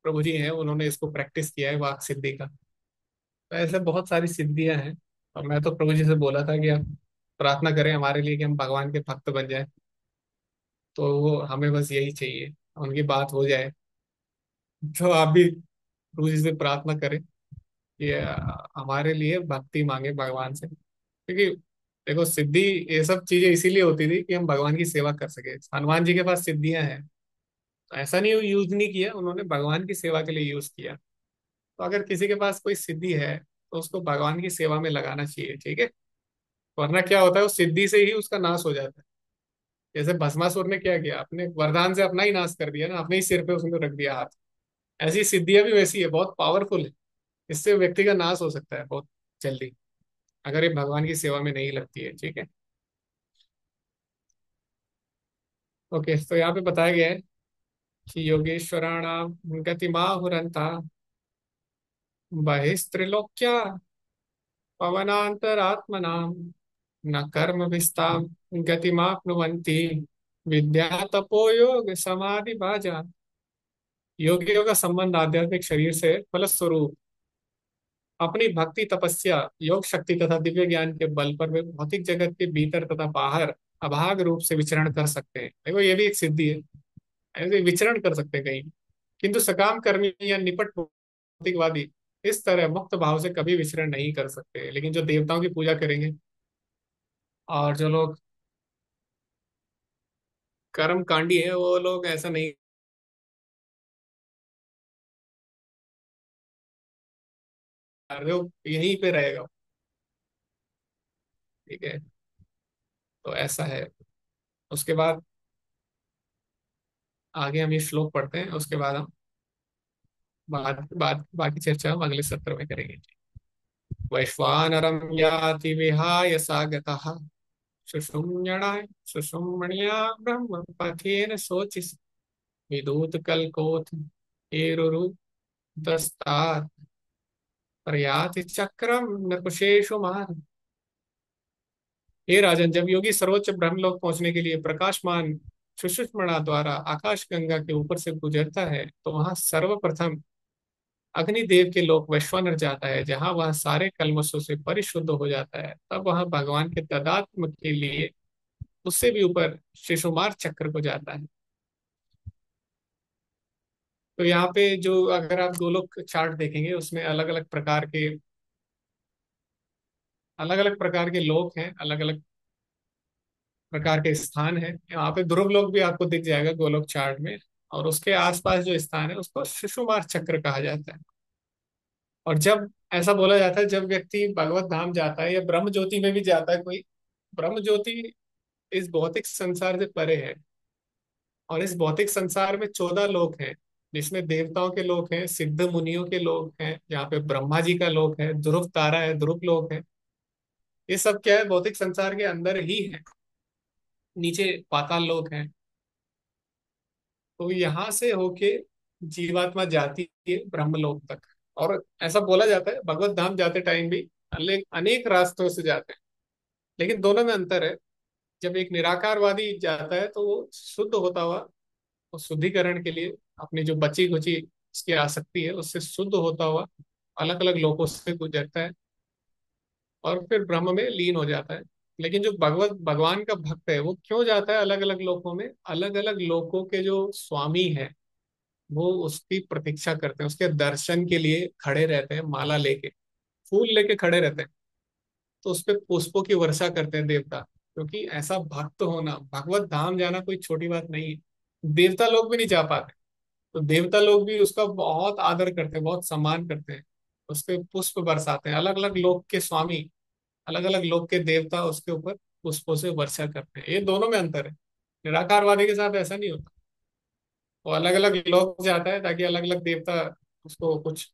प्रभु जी हैं, उन्होंने इसको प्रैक्टिस किया है वाक सिद्धि का। तो ऐसे बहुत सारी सिद्धियां हैं। और मैं तो प्रभु जी से बोला था कि आप प्रार्थना करें हमारे लिए कि हम भगवान के भक्त बन जाए। तो वो हमें बस यही चाहिए, उनकी बात हो जाए। तो आप भी प्रभु जी से प्रार्थना करें कि हमारे लिए भक्ति मांगे भगवान से। क्योंकि देखो सिद्धि, ये सब चीजें इसीलिए होती थी कि हम भगवान की सेवा कर सके। हनुमान जी के पास सिद्धियां हैं, तो ऐसा नहीं यूज नहीं किया उन्होंने, भगवान की सेवा के लिए यूज किया। तो अगर किसी के पास कोई सिद्धि है, तो उसको भगवान की सेवा में लगाना चाहिए। ठीक है, वरना क्या होता है, उस सिद्धि से ही उसका नाश हो जाता है। जैसे भस्मासुर ने क्या किया, अपने वरदान से अपना ही नाश कर दिया ना, अपने ही सिर पे उसने रख दिया हाथ। ऐसी सिद्धियां भी वैसी है, बहुत पावरफुल है। इससे व्यक्ति का नाश हो सकता है बहुत जल्दी, अगर ये भगवान की सेवा में नहीं लगती है। ठीक है। ओके, तो यहाँ पे बताया गया है कि योगेश्वराणाम गतिमाहुरंता बहिस्त्रिलोक्या पवनांतरात्मनाम न कर्म विस्ताम गतिमाप्नुवन्ति विद्या तपो योग समाधि भाजा। योगियों का संबंध आध्यात्मिक शरीर से फलस्वरूप अपनी भक्ति, तपस्या, योग शक्ति तथा दिव्य ज्ञान के बल पर वे भौतिक जगत के भीतर तथा बाहर अभाग रूप से विचरण कर सकते हैं। देखो ये भी एक सिद्धि है, ऐसे विचरण कर सकते हैं कहीं। किंतु सकाम कर्मी या निपट भौतिकवादी इस तरह मुक्त भाव से कभी विचरण नहीं कर सकते। लेकिन जो देवताओं की पूजा करेंगे और जो लोग कर्म कांडी है, वो लोग ऐसा नहीं कर रहे, वो यहीं पे रहेगा। ठीक है, तो ऐसा है। उसके बाद आगे हम ये श्लोक पढ़ते हैं, उसके बाद हम बाकी चर्चा हम अगले सत्र में करेंगे। वैश्वानरं याति विहाय सागतः सुषुम्यणाय सुषुम्ण्या ब्रह्म पथेन शोचिस् विदूत कल्कोथ एरुरुदस्तात् प्रयाति चक्रम नृपशेषु मान। हे राजन, जब योगी सर्वोच्च ब्रह्मलोक पहुंचने के लिए प्रकाशमान सुषुम्ना द्वारा आकाश गंगा के ऊपर से गुजरता है, तो वहां सर्वप्रथम अग्निदेव के लोक वैश्वानर जाता है, जहां वह सारे कल्मशों से परिशुद्ध हो जाता है। तब वह भगवान के तदात्म के लिए उससे भी ऊपर शिशुमार चक्र को जाता है। तो यहाँ पे जो, अगर आप गोलोक चार्ट देखेंगे, उसमें अलग अलग प्रकार के लोक हैं, अलग अलग प्रकार के स्थान हैं। यहाँ पे ध्रुव लोक भी आपको दिख जाएगा गोलोक चार्ट में, और उसके आसपास जो स्थान है उसको शिशुमार चक्र कहा जाता है। और जब ऐसा बोला जाता है, जब व्यक्ति भगवत धाम जाता है या ब्रह्म ज्योति में भी जाता है कोई, ब्रह्म ज्योति इस भौतिक संसार से परे है। और इस भौतिक संसार में 14 लोक हैं, जिसमें देवताओं के लोक हैं, सिद्ध मुनियों के लोक हैं, जहाँ पे ब्रह्मा जी का लोक है, ध्रुव तारा है, ध्रुव लोक है। ये सब क्या है, भौतिक संसार के अंदर ही है। नीचे पाताल लोक है। तो यहाँ से होके जीवात्मा जाती है ब्रह्मलोक तक। और ऐसा बोला जाता है, भगवत धाम जाते टाइम भी अनेक अनेक रास्तों से जाते हैं, लेकिन दोनों में अंतर है। जब एक निराकारवादी जाता है, तो वो शुद्ध होता हुआ, वो शुद्धिकरण के लिए अपनी जो बची खुची इसकी आसक्ति है, उससे शुद्ध होता हुआ अलग अलग लोकों से गुजरता है और फिर ब्रह्म में लीन हो जाता है। लेकिन जो भगवत भगवान का भक्त है, वो क्यों जाता है अलग अलग लोकों में? अलग अलग लोकों के जो स्वामी है, वो उसकी प्रतीक्षा करते हैं, उसके दर्शन के लिए खड़े रहते हैं, माला लेके, फूल लेके खड़े रहते हैं। तो उस पे पुष्पों की वर्षा करते हैं देवता, क्योंकि ऐसा भक्त होना, भगवत धाम जाना कोई छोटी बात नहीं है। देवता लोग भी नहीं जा पाते, तो देवता लोग भी उसका बहुत आदर करते हैं, बहुत सम्मान करते हैं, उस पे पुष्प बरसाते हैं। अलग अलग लोक के स्वामी, अलग अलग लोक के देवता उसके ऊपर पुष्पों से वर्षा करते हैं। ये दोनों में अंतर है। निराकारवादी के साथ ऐसा नहीं होता। वो अलग अलग लोक जाता है ताकि अलग अलग देवता उसको कुछ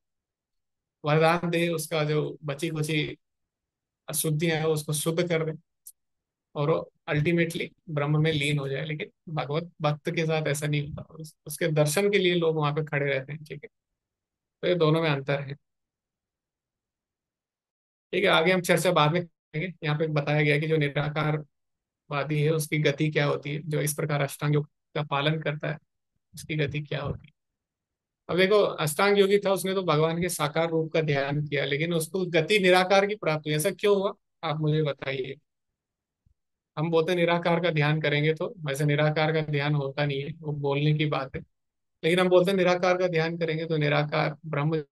वरदान दे, उसका जो बची खुची अशुद्धियां है उसको शुद्ध कर दे, और वो अल्टीमेटली ब्रह्म में लीन हो जाए। लेकिन भगवत भक्त के साथ ऐसा नहीं होता, उसके दर्शन के लिए लोग वहां पे खड़े रहते हैं। ठीक है, तो ये दोनों में अंतर है। ठीक है, आगे हम चर्चा बाद में करेंगे। यहाँ पे बताया गया कि जो निराकारवादी है उसकी गति क्या होती है, जो इस प्रकार अष्टांग योग का पालन करता है उसकी गति क्या होती है। अब देखो, अष्टांग योगी था, उसने तो भगवान के साकार रूप का ध्यान किया, लेकिन उसको गति निराकार की प्राप्त हुई। ऐसा क्यों हुआ, आप मुझे बताइए। हम बोलते हैं निराकार का ध्यान करेंगे, तो वैसे निराकार का ध्यान होता नहीं है, वो बोलने की बात है। लेकिन हम बोलते हैं निराकार का ध्यान करेंगे तो निराकार ब्रह्म